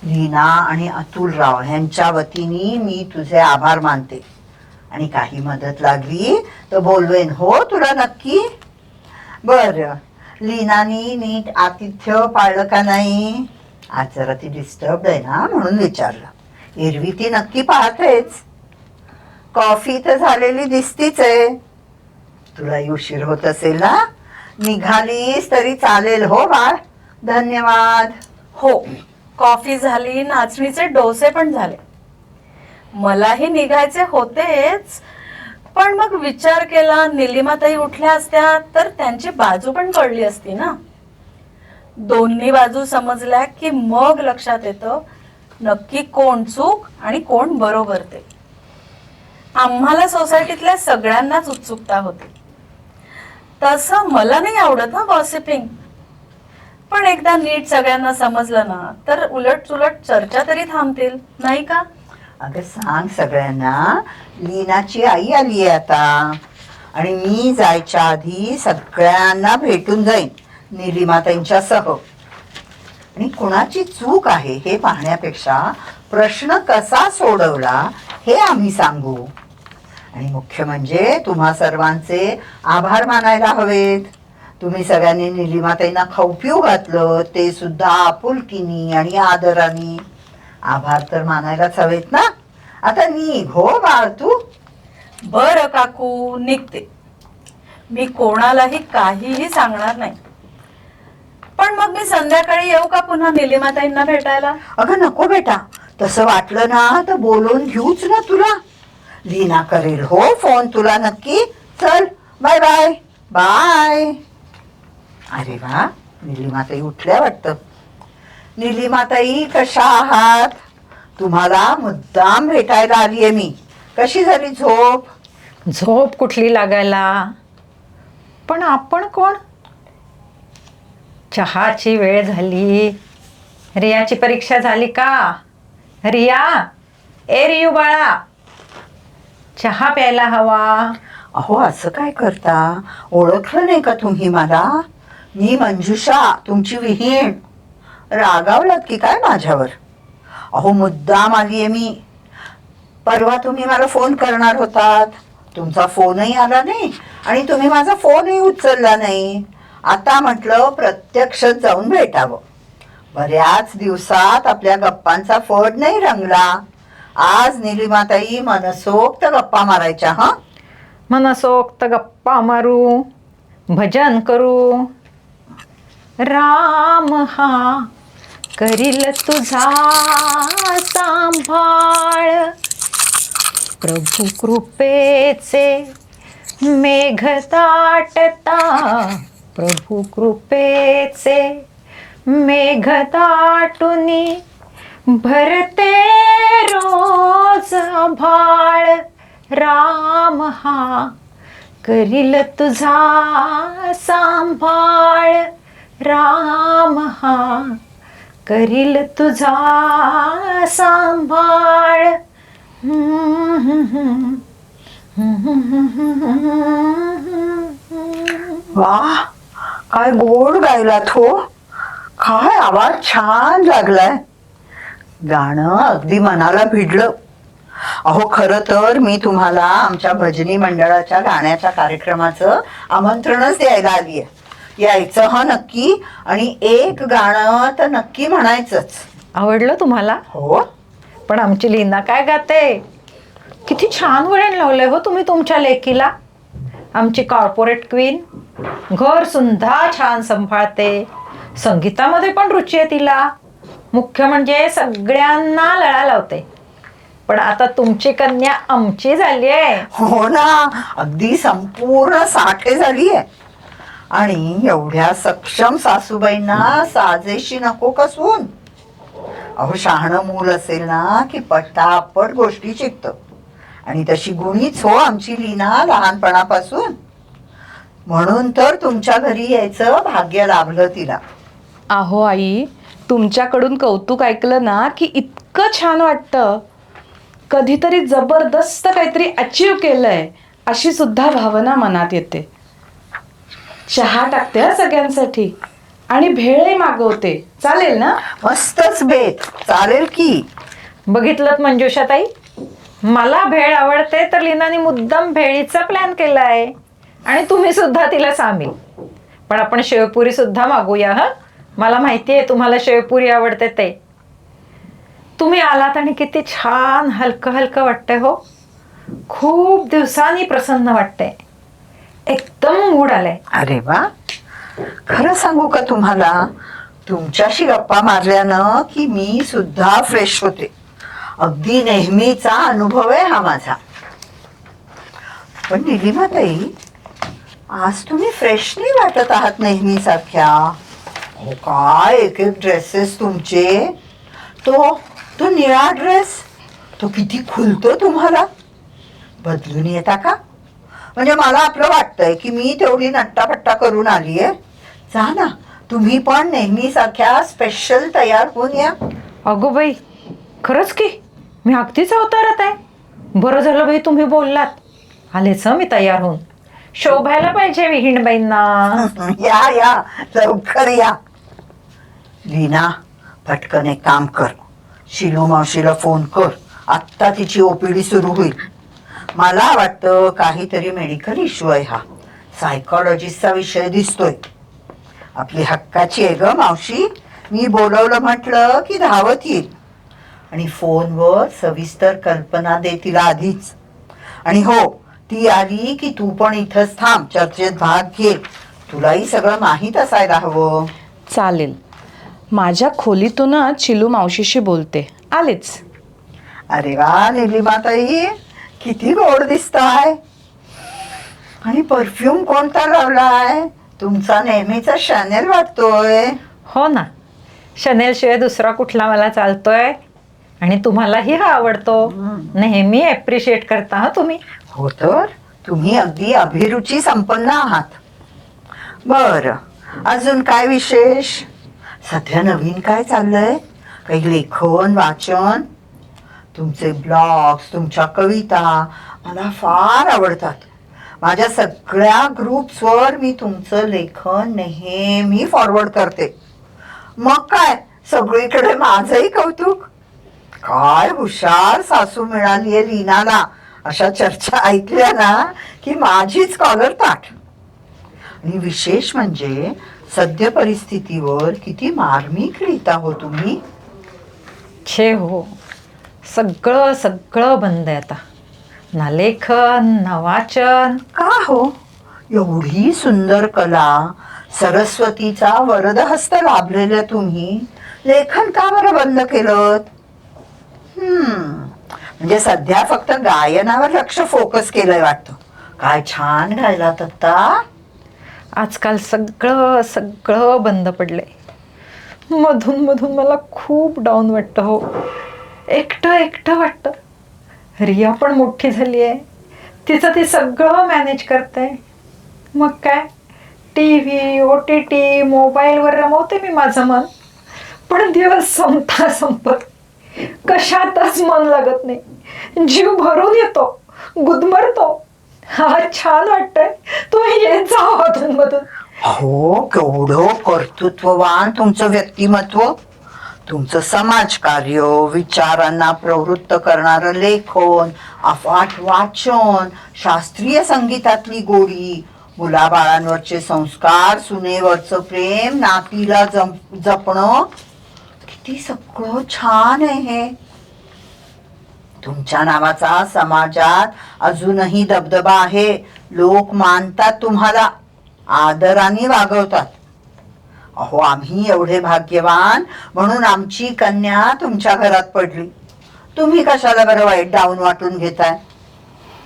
Speaker 3: लीना आणि अतुलराव यांच्या वतीने मी तुझे आभार मानते. आणि काही मदत लागली तर बोलवेन हो तुला नक्की. बर, लीनानी नीट आतिथ्य पाळलं का नाही? आज जरा ती डिस्टर्ब आहे ना म्हणून विचारलं. एरवी ती नक्की पाहतेच. कॉफी तर झालेली दिसतीच आहे. तुलाही उशीर होत असेल ना? निघालीस तरी चालेल हो बाळ. धन्यवाद.
Speaker 4: हो, कॉफी झाली, नाचणीचे डोसे पण झाले. मलाही निघायचे होतेच, पण मग विचार केला निलिमाताई उठल्या असत्या तर त्यांची बाजू पण कळली असती ना. दोन्ही बाजू समजल्या की मग लक्षात येतं नक्की कोण चूक आणि कोण बरोबर ते. आम्हाला सोसायटीतल्या सगळ्यांनाच उत्सुकता होती. तसं मला नाही आवडत ना गॉसिपिंग, पण एकदा नीट सगळ्यांना समजलं ना तर उलट सुलट चर्चा तरी थांबतील, नाही का?
Speaker 3: अगं सांग सगळ्यांना, लीनाची आई आली आहे आता आणि मी जायच्या आधी सगळ्यांना भेटून जाईन निलिमाताईंच्या सह. आणि कुणाची चूक आहे हे पाहण्यापेक्षा प्रश्न कसा सोडवला हे आम्ही सांगू. आणि मुख्य म्हणजे तुम्हा सर्वांचे आभार मानायला हवेत. तुम्ही सगळ्यांनी निलिमाताईंना खाऊ पिऊ घातलं, ते सुद्धा आपुलकीनी आणि आदराने. आभार तर मानायलाच हवेत ना. आता निघ हो बाळ तू.
Speaker 4: बरं काकू, निघते. मी कोणालाही काहीही सांगणार नाही. पण मग मी संध्याकाळी येऊ का पुन्हा निलिमाताईंना भेटायला?
Speaker 3: अगं नको बेटा, तसं वाटलं ना तर बोलून घेऊच ना तुला. लीना करेल हो फोन तुला नक्की. चल बाय बाय बाय. अरे वा, निलिमाताई उठल्या वाटतं. निलिमाताई कशा आहात? तुम्हाला मुद्दाम भेटायला आलीये मी. कशी झाली झोप?
Speaker 1: झोप कुठली लागायला? पण आपण कोण? चहाची वेळ झाली. रियाची परीक्षा झाली का? रिया, ए रियू बाळा, चहा प्यायला हवा.
Speaker 3: अहो असं काय करता? ओळखलं नाही का तुम्ही मला? मी मंजुषा, तुमची विहीण. रागावलात की काय माझ्यावर? अहो मुद्दाम आलीये मी. परवा तुम्ही मला फोन करणार होतात, तुमचा फोनही आला नाही आणि तुम्ही माझा फोनही उचलला नाही. आता म्हटलं प्रत्यक्ष जाऊन भेटावं. बऱ्याच दिवसात आपल्या गप्पांचा फड नाही रंगला. आज निलिमाताई मनसोक्त गप्पा मारायच्या. हा,
Speaker 1: मनसोक्त गप्पा मारू, भजन करू. राम हा करील तुझा सांभाळ, प्रभू कृपेचे मेघ दाटता, प्रभू कृपेचे मेघ दाटुनी भरते रोज आभाळ. राम हा करील तुझा सांभाळ, राम हा करील तुझा सांभाळ.
Speaker 3: वा, काय गोड गायलात हो. काय आवाज छान लागलाय. गाणं अगदी मनाला भिडलं. अहो खरं तर मी तुम्हाला आमच्या भजनी मंडळाच्या गाण्याच्या कार्यक्रमाचं आमंत्रणच द्यायला आलीय. यायचं हा नक्की, आणि एक गाणं तर नक्की म्हणायचंच.
Speaker 1: आवडलं तुम्हाला?
Speaker 3: हो.
Speaker 1: पण आमची लीना काय गाते? किती छान वळण लावलंय हो तुम्ही तुमच्या लेकीला. आमची कॉर्पोरेट क्वीन. घर सुद्धा छान सांभाळते, संगीतामध्ये पण रुची आहे तिला. मुख्य म्हणजे सगळ्यांना लळा लावते. पण आता तुमची कन्या आमची झाली आहे.
Speaker 3: हो ना, अगदी संपूर्ण साठे झाली आहे. आणि एवढ्या सक्षम सासूबाईंना साजेशी नको कसून. अहो शहाणं मूल असेल ना की पटापट गोष्टी शिकतं. आणि तशी गुणीच हो आमची लीना लहानपणापासून. म्हणून तर तुमच्या घरी यायचं भाग्य लाभलं तिला.
Speaker 2: अहो आई, तुमच्याकडून कौतुक ऐकलं ना की इतकं छान वाटतं. कधीतरी जबरदस्त काहीतरी अचीव केलंय अशी सुद्धा भावना मनात येते. चहा टाकते हा सगळ्यांसाठी, आणि भेळही मागवते. चालेल ना?
Speaker 3: मस्तच बेत. चालेल की.
Speaker 1: बघितलं मंजुषाताई, मला भेळ आवडते तर लीनाने मुद्दाम भेळीचा प्लॅन केलाय. आणि तुम्ही सुद्धा तिला सामील. पण आपण शेवपुरी सुद्धा मागूया हा. मला माहिती आहे तुम्हाला शेवपुरी आवडते ते. तुम्ही आलात आणि किती छान हलकं हलकं वाटतंय हो. खूप दिवसांनी प्रसन्न वाटतंय. एकदम मूड आलाय.
Speaker 3: अरे वा, खरं सांगू का तुम्हाला, तुमच्याशी गप्पा मारल्यानं की मी सुद्धा फ्रेश होते. अगदी नेहमीचा अनुभव आहे हा माझा. पण निलिमाताई, आज तुम्ही फ्रेश नाही वाटत आहात नेहमीसारख्या. हो काय एक एक ड्रेसेस तुमचे. तो निळा ड्रेस, तो किती खुलतो तुम्हाला. बदलून येता का? म्हणजे मला आपलं वाटतंय की मी तेवढी नट्टापट्टा करून आलीये. जा ना, तुम्ही पण नेहमीसारख्या स्पेशल तयार होऊन या.
Speaker 1: अगो बाई, खरंच की मी अगदीच अवतारात आहे. बरं झालं बाई तुम्ही बोललात. आलेच हं मी तयार होऊन. शोभायला पाहिजे विहीणबाईंना.
Speaker 3: या या, लवकर या. लीना, पटकन एक काम कर, शिलू मावशीला फोन कर. आत्ता तिची ओपीडी सुरू होईल. मला वाटतं काहीतरी मेडिकल इश्यू आहे हा. सायकोलॉजिस्टचा विषय दिसतोय. आपली हक्काची आहे ग मावशी. मी बोलवलं म्हटलं की धावत येईल आणि फोनवर सविस्तर कल्पना दे तिला आधीच. आणि हो, ती आली की तू पण इथंच थांब, चर्चेत भाग घे. तुलाही सगळं माहीत असायला हवं.
Speaker 2: चालेल. माझ्या खोलीतूनच चिलू मावशीशी बोलते. आलेच.
Speaker 3: अरे वा निलिमाताई, किती गोड दिसताय. आणि परफ्यूम कोणता लावलाय? तुमचा नेहमीचा शॅनेल वाटतोय.
Speaker 1: हो ना, शनेल शिवाय दुसरा कुठला मला चालतोय. आणि तुम्हालाही हा आवडतो. नेहमी ॲप्रिशिएट करता हा तुम्ही.
Speaker 3: हो तर, तुम्ही अगदी अभिरुची संपन्न आहात. बर, अजून काय विशेष? सध्या नवीन काय चाललंय? काही लेखन वाचन? तुमचे ब्लॉग्स, तुमच्या कविता मला फार आवडतात. माझ्या सगळ्या ग्रुप्सवर मी तुमचं लेखन नेहमी फॉरवर्ड करते. मग काय, सगळीकडे माझंही कौतुक. काय हुशार सासू मिळालीये लीनाला, अशा चर्चा ऐकल्या ना की माझीच कॉलर ताठ. आणि विशेष म्हणजे सद्य परिस्थितीवर किती मार्मिक लिहिता हो तुम्ही.
Speaker 1: छे हो, सगळं सगळं बंद आहे आता. ना लेखन ना वाचन.
Speaker 3: का हो? एवढी सुंदर कला, सरस्वतीचा वरदहस्त लाभलेल्या तुम्ही लेखन का बरं बंद केलं? म्हणजे सध्या फक्त गायनावर लक्ष फोकस केलंय वाटतं. काय छान गायलात आता.
Speaker 1: आजकाल सगळं सगळं बंद पडलंय. मधून मधून मला खूप डाऊन वाटतं हो. एकटं एकटं वाटतं. रिया पण मोठी झाली आहे. तिचं ती सगळं मॅनेज करते. मग काय, टी व्ही, OTT, मोबाईलवर रमवते मी माझं मन. पण दिवस संपता संपत कशातच मन लागत नाही. जीव भरून येतो, गुदमरतो. हा छान वाटतंय. तुम्ही येत जा अधून मधून.
Speaker 3: हो, केवढं कर्तृत्ववान तुमचं व्यक्तिमत्व. तुमचं समाजकार्य, विचारांना प्रवृत्त करणारं लेखन, अफाट वाचन, शास्त्रीय संगीतातली गोडी, मुलाबाळांवरचे संस्कार, सुनेवरचं प्रेम, नातीला जपणं, किती सगळं छान आहे हे. तुमच्या नावाचा समाजात अजूनही दबदबा आहे. लोक मानतात तुम्हाला, आदराने वागवतात. अहो, आम्ही एवढे भाग्यवान म्हणून आमची कन्या तुमच्या घरात पडली. तुम्ही कशाला बरं वाईट डाऊन वाटून घेताय?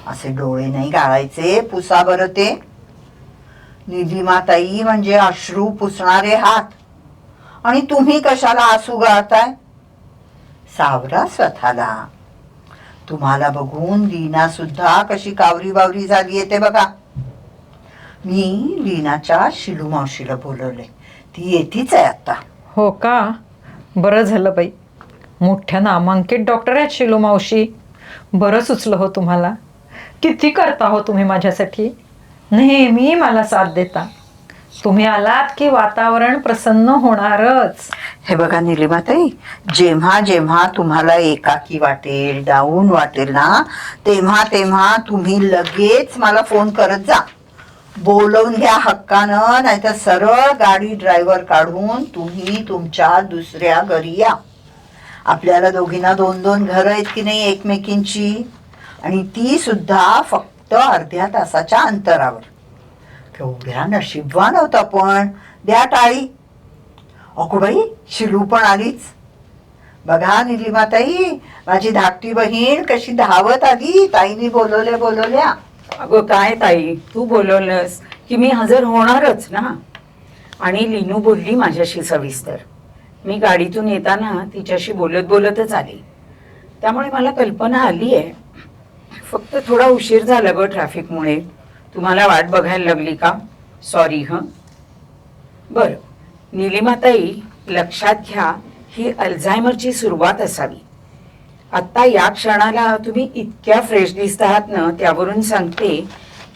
Speaker 3: असे डोळे नाही गाळायचे, पुसा बरं ते. निलिमाताई म्हणजे अश्रू पुसणारे हात, आणि तुम्ही कशाला आसू गाळताय? सावरा स्वतःला. तुम्हाला बघून लीना सुद्धा कशी कावरी बावरी झालीये ते बघा. मी लीनाच्या शिलू मावशीला बोलवले. ती येतीच आहे आता.
Speaker 1: हो का, बरं झालं बाई. मोठ्या नामांकित डॉक्टर आहेत शिलू मावशी. बरं सुचलं हो तुम्हाला. किती करता हो तुम्ही माझ्यासाठी. नेहमी मला साथ देता. तुम्ही आलात की वातावरण प्रसन्न होणारच.
Speaker 3: हे बघा निलिमाताई, जेव्हा जेव्हा तुम्हाला एकाकी वाटेल, डाऊन वाटेल ना, तेव्हा तेव्हा तुम्ही लगेच मला फोन करत जा. बोलवून घ्या हक्कानं, नाहीतर सरळ गाडी ड्रायव्हर काढून तुम्ही तुमच्या दुसऱ्या घरी या. आपल्याला दोघींना 2-2 घरं आहेत की नाही एकमेकींची, आणि ती सुद्धा फक्त अर्ध्या तासाच्या अंतरावर. केवढ्या नशीबवान होत आपण. द्या टाळी. अगो बाई, शिलू पण आलीच. बघा निलिमाताई, माझी धाकटी बहीण कशी धावत आली ताईने बोलवल्या.
Speaker 5: अगं काय ताई, तू बोलवलंस की मी हजर होणारच ना. आणि लिनू बोलली माझ्याशी सविस्तर. मी गाडीतून येताना तिच्याशी बोलतच आली, त्यामुळे मला कल्पना आली आहे. फक्त थोडा उशीर झाला ग ट्रॅफिकमुळे. तुम्हाला वाट बघायला लागली का? सॉरी हं. बरं निलिमाताई, लक्षात घ्या, ही अल्झायमरची सुरुवात असावी. आत्ता या क्षणाला तुम्ही इतक्या फ्रेश दिसत आहात ना, त्यावरून सांगते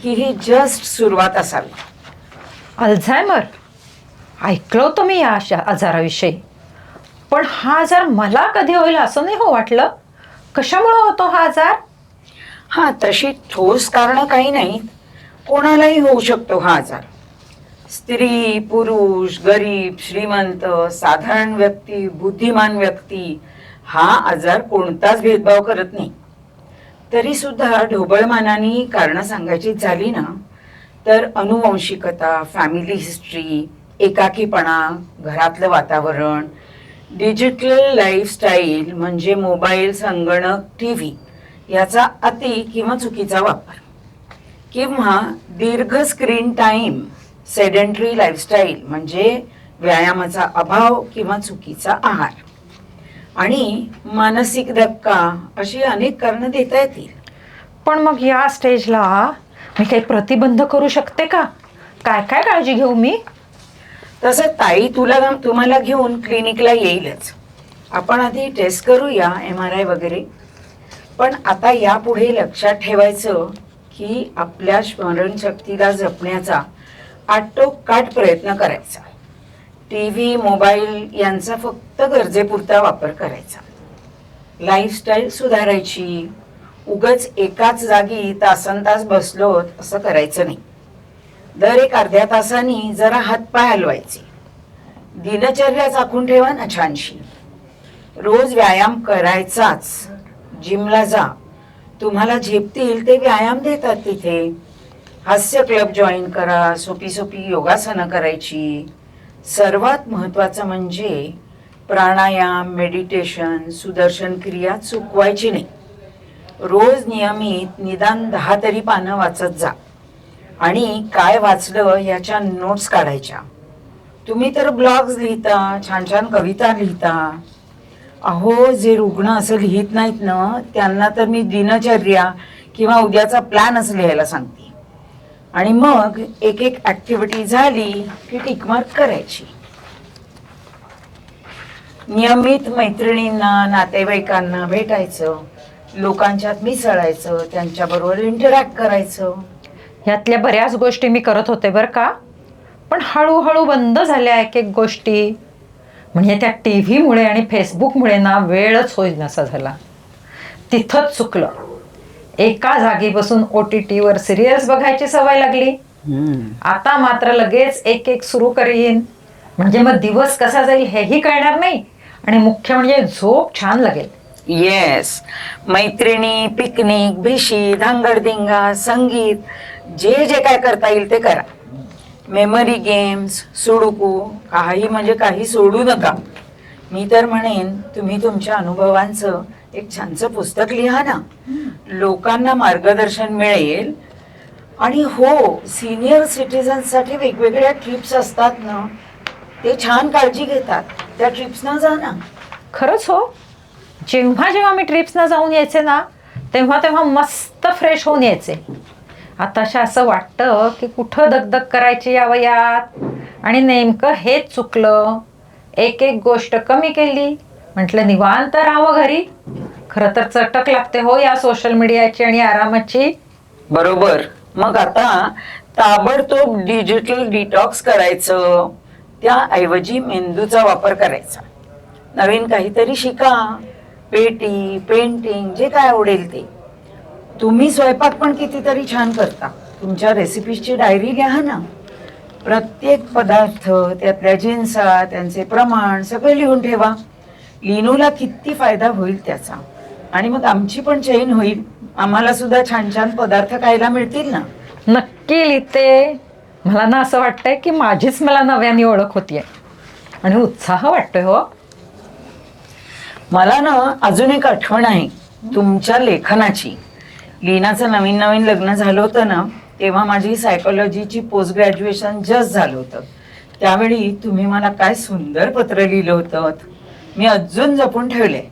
Speaker 5: की ही जस्ट सुरुवात असावी.
Speaker 1: अल्झायमर ऐकलं होतं मी या आजाराविषयी, पण हा आजार मला कधी होईल असं नाही हो वाटलं. कशामुळे होतो हा आजार?
Speaker 5: हा, तशी ठोस कारणं काही नाहीत. कोणालाही होऊ शकतो हा आजार. स्त्री, पुरुष, गरीब, श्रीमंत, साधारण व्यक्ती, बुद्धिमान व्यक्ती, हा आजार कोणताच भेदभाव करत नाही. तरी सुद्धा ढोबळमानाने कारणं सांगायची झाली ना, तर अनुवंशिकता, फॅमिली हिस्ट्री, एकाकीपणा, घरातलं वातावरण, डिजिटल लाईफस्टाईल म्हणजे मोबाईल, संगणक, टीव्ही याचा अति किंवा चुकीचा वापर, किंवा दीर्घ स्क्रीन टाईम, सेडेंटरी लाईफस्टाईल म्हणजे व्यायामाचा अभाव किंवा चुकीचा आहार, आणि मानसिक धक्का, अशी अनेक कारणं देता येतील.
Speaker 1: पण मग या स्टेजला मी काही प्रतिबंध करू शकते का? काय काय काळजी घेऊ मी?
Speaker 5: तसं ताई तुम्हाला घेऊन क्लिनिकला येईलच. आपण आधी टेस्ट करूया, MRI वगैरे. पण आता यापुढे लक्षात ठेवायचं की आपल्या स्मरणशक्तीला जपण्याचा आटोकाट प्रयत्न करायचा. टीव्ही, मोबाईल यांचा फक्त गरजेपुरता वापर करायचा. लाईफस्टाईल सुधारायची. उगाच एकाच जागी तासनतास बसलोत असं करायचं नाही. दर एक अर्ध्या तासांनी जरा हातपाय हलवायचे. दिनचर्या चाखून ठेवा ना छानशी. रोज व्यायाम करायचाच. जिमला जा. तुम्हाला झेपतील ते व्यायाम देतात तिथे. हास्य क्लब जॉईन करा. सोपी सोपी योगासनं करायची. सर्वात महत्त्वाचं म्हणजे प्राणायाम, मेडिटेशन, सुदर्शन क्रिया चुकवायची नाही. रोज नियमित निदान 10 तरी पानं वाचत जा. आणि काय वाचलं याच्या नोट्स काढायच्या. तुम्ही तर ब्लॉग्स लिहिता, छान छान कविता लिहिता. अहो, जे रुग्ण असं लिहित नाहीत ना, त्यांना तर मी दिनचर्या किंवा उद्याचा प्लॅन असं लिहायला सांगते. आणि मग एक एक ऍक्टिव्हिटी झाली की टिकमार्क करायची. नियमित मैत्रिणींना, नातेवाईकांना भेटायचं. लोकांच्यात मिसळायचं. त्यांच्याबरोबर इंटरॅक्ट करायचं.
Speaker 1: यातल्या बऱ्याच गोष्टी मी करत होते बरं का, पण हळूहळू बंद झाल्या एक एक गोष्टी. म्हणजे त्या टीव्हीमुळे आणि फेसबुकमुळे ना वेळच होईनासा झाला. तिथंच चुकलं. एका जागी बसून OTTवर सिरियल्स बघायची सवय लागली. आता मात्र लगेच एक एक सुरू करीन. म्हणजे मग दिवस कसा जाईल हेही कळणार नाही, आणि मुख्य म्हणजे झोप छान लागेल.
Speaker 5: येस, मैत्रिणी, पिकनिक, भिशी, धांगडधिंगा, संगीत, जे जे काय करता येईल ते करा. मेमरी गेम्स, सुडुकू, काही म्हणजे काही सोडू नका. मी तर म्हणेन तुम्ही तुमच्या अनुभवांचं एक छानसं पुस्तक लिहा ना. लोकांना मार्गदर्शन मिळेल. आणि हो, सिनियर सिटीजन्ससाठी वेगवेगळ्या ट्रिप्स असतात ना, ते छान काळजी घेतात. त्या ट्रिप्सना जा ना.
Speaker 1: खरंच हो, जेव्हा जेव्हा मी ट्रिप्सना जाऊन यायचे ना, तेव्हा तेव्हा मस्त फ्रेश होऊन यायचे. आताशा असं वाटतं की कुठं दगदग करायची या वयात, आणि नेमकं हेच चुकलं. एक एक गोष्ट कमी केली. म्हटलं निवांत राहावं घरी. खरं तर चटक लागते हो या सोशल मीडियाची आणि आरामाची.
Speaker 5: बरोबर. मग आता ताबडतोब डिजिटल डिटॉक्स करायचं. त्याऐवजी मेंदूचा वापर करायचा. नवीन काहीतरी शिका. पेटी, पेंटिंग, जे काय आवडेल ते. तुम्ही स्वयंपाक पण कितीतरी छान करता. तुमच्या रेसिपीजची डायरी लिहा ना. प्रत्येक पदार्थ, त्यातल्या जिन्सा, त्यांचे प्रमाण सगळं लिहून ठेवा. लिनूला किती फायदा होईल त्याचा. आणि मग आमची पण चैन होईल. आम्हाला सुद्धा छान छान पदार्थ खायला मिळतील ना.
Speaker 1: नक्की लिहिते. मला ना असं वाटतंय की माझीच मला नव्याने ओळख होतीये आणि उत्साह वाटतोय हो.
Speaker 5: मला ना अजून एक आठवण आहे तुमच्या लेखनाची. लीनाचं नवीन नवीन लग्न झालं होतं ना, तेव्हा माझी सायकोलॉजीची पोस्ट ग्रॅज्युएशन जस्ट झालं होतं. त्यावेळी तुम्ही मला काय सुंदर पत्र लिहिलं होतं. मी अजून जपून ठेवले.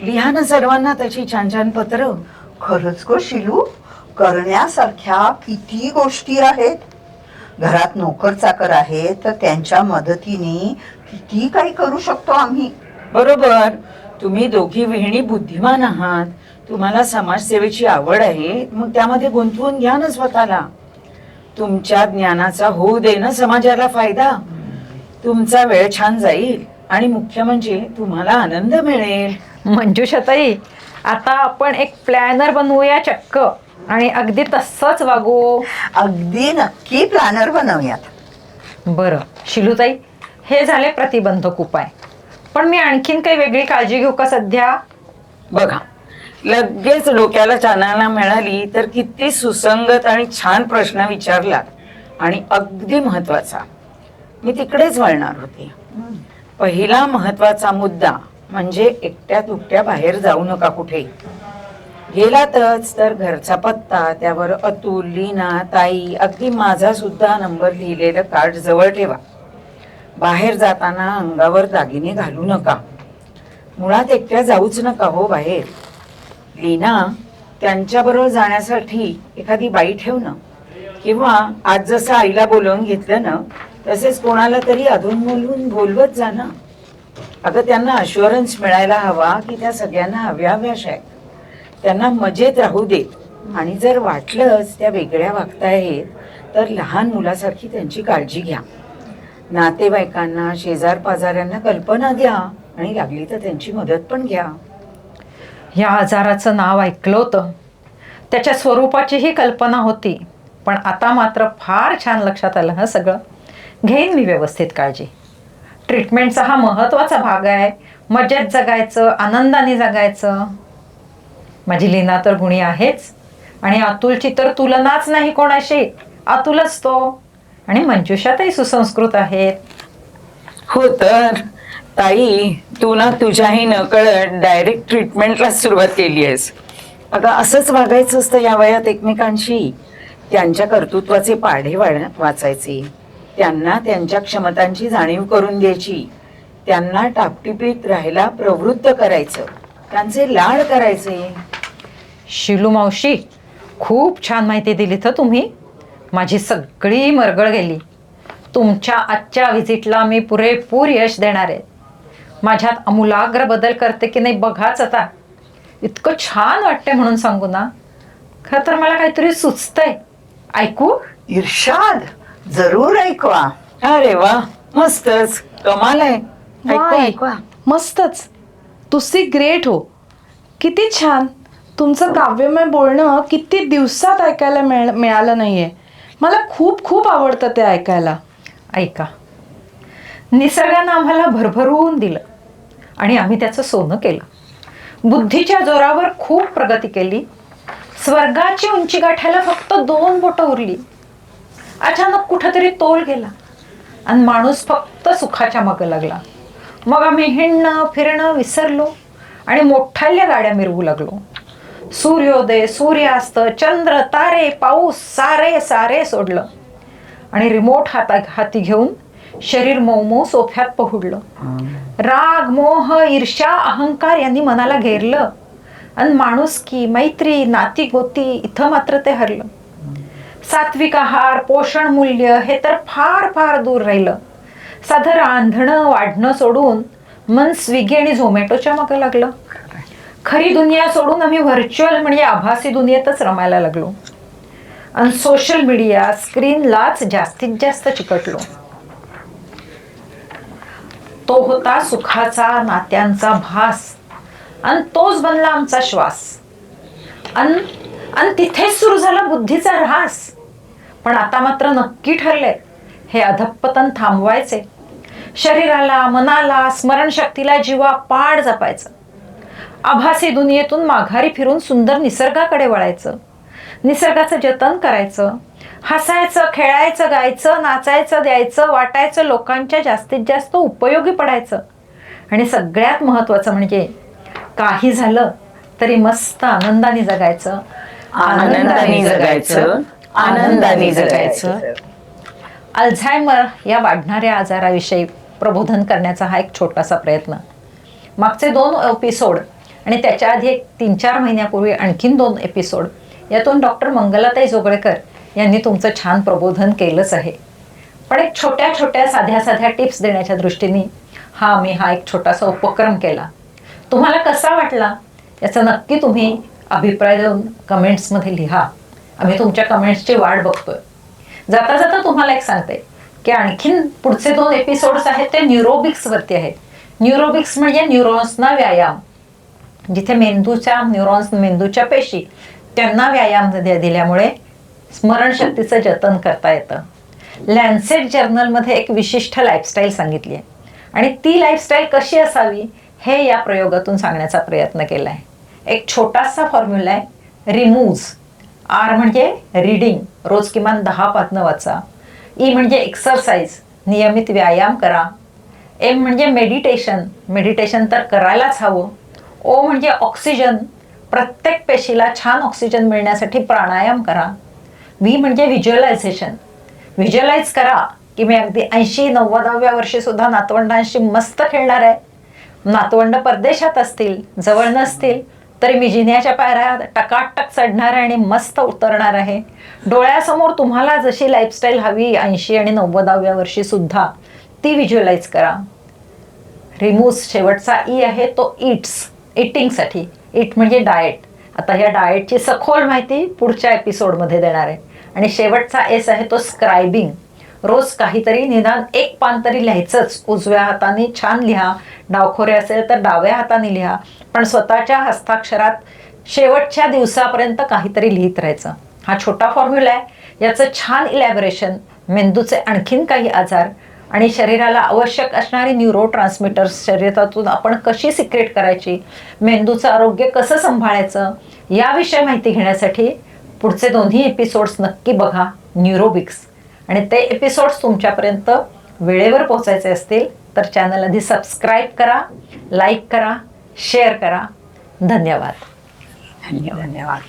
Speaker 5: लिहा ना सर्वांना तशी छान छान पत्र.
Speaker 3: खरंच गो शिलू, करण्यासारख्या किती गोष्टी आहेत. घरात नोकर चाकर आहेत तर त्यांच्या मदतीने किती काही करू शकतो आम्ही.
Speaker 5: बरोबर. तुम्ही दोघी विहिणी बुद्धिमान आहात. तुम्हाला समाजसेवेची आवड आहे, मग त्यामध्ये गुंतवून घ्या ना स्वतःला. तुमच्या ज्ञानाचा होऊ दे ना समाजाला फायदा. तुमचा वेळ छान जाईल आणि मुख्य म्हणजे तुम्हाला आनंद मिळेल.
Speaker 1: मंजुषाताई, आता आपण एक प्लॅनर बनवूया चक्क आणि अगदी तसंच वागू.
Speaker 3: अगदी नक्की प्लॅनर बनवूयात.
Speaker 1: बरं शिलूताई, हे झाले प्रतिबंधक उपाय. पण मी आणखीन काही वेगळी काळजी घेऊ का सध्या?
Speaker 5: बघा, लगेच डोक्याला चालना मिळाली तर किती सुसंगत आणि छान प्रश्न विचारला. आणि अगदी महत्वाचा, मी तिकडेच वळणार होते. पहिला महत्वाचा मुद्दा म्हणजे एकट्या दुकट्या बाहेर जाऊ नका कुठे. गेलातच तर घरचा पत्ता, त्यावर अतुल, लीना, ताई, अगदी माझा सुद्धा नंबर लिहिलेलं कार्ड जवळ ठेवा. बाहेर जाताना अंगावर दागिने घालू नका. मुळात एकट्या जाऊच नका हो बाहेर. लीना, त्यांच्याबरोबर जाण्यासाठी एखादी बाई ठेव ना. किंवा आज जसं आईला बोलवून घेतलं ना, तसेच कोणाला तरी अधून बोलवत जा ना. अगं, त्यांना अश्युरन्स मिळायला हवा की त्या सगळ्यांना हव्याहव्याश आहेत. त्यांना मजेत राहू दे. आणि जर वाटलंच त्या वेगळ्या वागतायत तर लहान मुलासारखी त्यांची काळजी घ्या. नातेवाईकांना, शेजार पाजाऱ्यांना कल्पना द्या आणि लागली तर त्यांची मदत पण घ्या.
Speaker 1: या आजाराचं नाव ऐकलं होतं, त्याच्या स्वरूपाचीही कल्पना होती. पण आता मात्र फार छान लक्षात आलं हं सगळं. घेईन मी व्यवस्थित काळजी. ट्रीटमेंटचा हा महत्त्वाचा भाग आहे. मजेत जगायचं, आनंदाने जगायचं. माझी लीना तर गुणी आहेच आणि अतुलची तर तुलनाच नाही कोणाशी. अतुलच तो. आणि मंजुषाताई सुसंस्कृत आहेत.
Speaker 5: हो तर ताई, तू ना तुझ्याही नकळत डायरेक्ट ट्रीटमेंटला सुरुवात केली आहेस. अगं, असंच वागायचं असतं या वयात एकमेकांशी. त्यांच्या कर्तृत्वाचे पाढे वाचायचे. त्यांना त्यांच्या क्षमतांची जाणीव करून द्यायची. त्यांना टापटिपीत राहायला प्रवृत्त करायचं. त्यांचे लाड करायचे.
Speaker 1: शिलू मावशी, खूप छान माहिती दिली तर तुम्ही. माझी सगळी मरगळ गेली. तुमच्या आजच्या व्हिजिटला मी पुरेपूर यश देणार आहे. माझ्यात आमूलाग्र बदल करते की नाही बघाच आता. इतकं छान वाटतंय म्हणून सांगू ना. खरं तर मला काहीतरी सुचतंय. ऐकू?
Speaker 3: इर्षाद, जरूर ऐकवा.
Speaker 5: अरे वा, मस्तच, कमाल आहे.
Speaker 2: वाह,
Speaker 5: ऐकवा.
Speaker 2: मस्तच. तुसी ग्रेट हो. किती छान. तुमचं काव्यमय बोलणं किती दिवसात ऐकायला मिळालं नाहीये. मला खूप खूप आवडतं ते ऐकायला.
Speaker 1: ऐका, निसर्गानं आम्हाला भरभरून दिलं आणि आम्ही त्याचं सोनं केलं. बुद्धीच्या जोरावर खूप प्रगती केली. स्वर्गाची उंची गाठायला फक्त 2 बोटं उरली. अचानक कुठंतरी तोल गेला आणि माणूस फक्त सुखाच्या मागं लागला. मग आम्ही हिंडणं फिरणं विसरलो आणि मोठ्याल्या गाड्या मिरवू लागलो. सूर्योदय, सूर्यास्त, चंद्र, तारे, पाऊस सारे सारे सोडलं आणि रिमोट हाती घेऊन शरीर मऊ सोफ्यात पहुडलं. राग, मोह, ईर्ष्या, अहंकार यांनी मनाला घेरलं आणि माणुसकी, मैत्री, नाती गोती इथं मात्र ते हरलं. सात्विक आहार, पोषण मूल्य हे तर फार फार दूर राहिलं. साधं रांधणं वाढणं सोडून मन स्विगी आणि झोमॅटोच्या मागं लागलं. खरी दुनिया सोडून आम्ही व्हर्च्युअल म्हणजे आभासी दुनियेतच रमायला लागलो आणि सोशल मीडिया स्क्रीनलाच जास्तीत जास्त चिकटलो. तो होता सुखाचा, नात्यांचा भास आणि तोच बनला आमचा श्वास. आणि तिथेच सुरू झाला बुद्धीचा ऱ्हास. पण आता मात्र नक्की ठरले हे अधःपतन थांबवायचे. शरीराला, मनाला, स्मरणशक्तीला जीवापाड जपायचं. आभासी दुनियेतून माघारी फिरून सुंदर निसर्गाकडे वळायचं. निसर्गाचं जतन करायचं. हसायचं, खेळायचं, गायचं, नाचायचं, द्यायचं, वाटायचं, लोकांच्या जास्तीत जास्त उपयोगी पडायचं. आणि सगळ्यात महत्त्वाचं म्हणजे काही झालं तरी मस्त आनंदाने जगायचं.
Speaker 5: आनंदाने जगायचं, आनंदाने जगायचं.
Speaker 1: अल्झायमर या वाढणाऱ्या आजाराविषयी प्रबोधन करण्याचा हा एक छोटासा प्रयत्न. मागचे 2 एपिसोड आणि त्याच्या आधी एक 3-4 महिन्यापूर्वी आणखीन 2 एपिसोड यातून डॉक्टर मंगलाताई जोगळेकर यांनी तुमचं छान प्रबोधन केलंच आहे. पण एक छोट्या छोट्या साध्या साध्या टिप्स देण्याच्या दृष्टीने मी हा एक छोटासा उपक्रम केला. तुम्हाला कसा वाटला याचा नक्की तुम्ही अभिप्राय देऊन कमेंट्समध्ये लिहा. आम्ही तुमच्या कमेंट्सची वाट बघतोय. जाता जाता तुम्हाला एक सांगते की आणखीन पुढचे 2 एपिसोड्स आहेत ते न्यूरोबिक्सवरती आहेत. न्यूरोबिक्स म्हणजे न्यूरॉन्सना व्यायाम. जिथे मेंदूच्या न्यूरॉन्स, मेंदूच्या पेशी त्यांना व्यायाम दिल्यामुळे स्मरणशक्तीचं जतन करता येतं. लॅन्सेट जर्नलमध्ये एक विशिष्ट लाईफस्टाईल सांगितली आहे आणि ती लाईफस्टाईल कशी असावी हे या प्रयोगातून सांगण्याचा प्रयत्न केला आहे. एक छोटासा फॉर्म्युला आहे. रिमूव्ज. आर म्हणजे रीडिंग, रोज किमान 10 पानं वाचा. ई म्हणजे एक्सरसाइज, नियमित व्यायाम करा. एम म्हणजे मेडिटेशन, मेडिटेशन तर करायलाच हवं. ओ म्हणजे ऑक्सिजन, प्रत्येक पेशीला छान ऑक्सिजन मिळण्यासाठी प्राणायाम करा. व्ही म्हणजे व्हिज्युअलायझेशन, व्हिज्युअलाइज करा की मी अगदी 80-90व्या वर्षी सुद्धा नातवंडांशी मस्त खेळणार आहे. नातवंड परदेशात असतील, जवळ नसतील तरी मी जिन्याच्या पायऱ्या टकाटक चढणार आहे आणि मस्त उतरणार आहे. डोळ्यासमोर तुम्हाला जशी लाईफस्टाईल हवी 80 आणि 90व्या वर्षी सुद्धा ती व्हिज्युअलाइज करा. रिमूव्ह शेवटचा ई आहे तो ईट्स, इटिंगसाठी. ईट म्हणजे डाएट. आता ह्या डाएटची सखोल माहिती पुढच्या एपिसोडमध्ये देणार आहे. आणि शेवटचा एस आहे तो स्क्रायबिंग. रोज काहीतरी निदान 1 पान तरी लिहायचंच. उजव्या हाताने छान लिहा, डावखोरे असेल तर डाव्या हाताने लिहा, पण स्वतःच्या हस्ताक्षरात शेवटच्या दिवसापर्यंत काहीतरी लिहित राहायचं. हा छोटा फॉर्म्युला आहे. याचं छान इलॅबोरेशन, मेंदूचे आणखीन काही आजार आणि शरीराला आवश्यक असणारी न्यूरो ट्रान्समिटर्स शरीरातून आपण कशी सिक्रेट करायची, मेंदूचं आरोग्य कसं सांभाळायचं याविषयी माहिती घेण्यासाठी पुढचे 2 एपिसोड्स नक्की बघा न्यूरोबिक्स. आणि ते एपिसोड्स तुमच्यापर्यंत वेळेवर पोहोचायचे असतील तर चॅनल आधी सबस्क्राईब करा, लाईक करा, शेअर करा. धन्यवाद.
Speaker 3: धन्यवाद.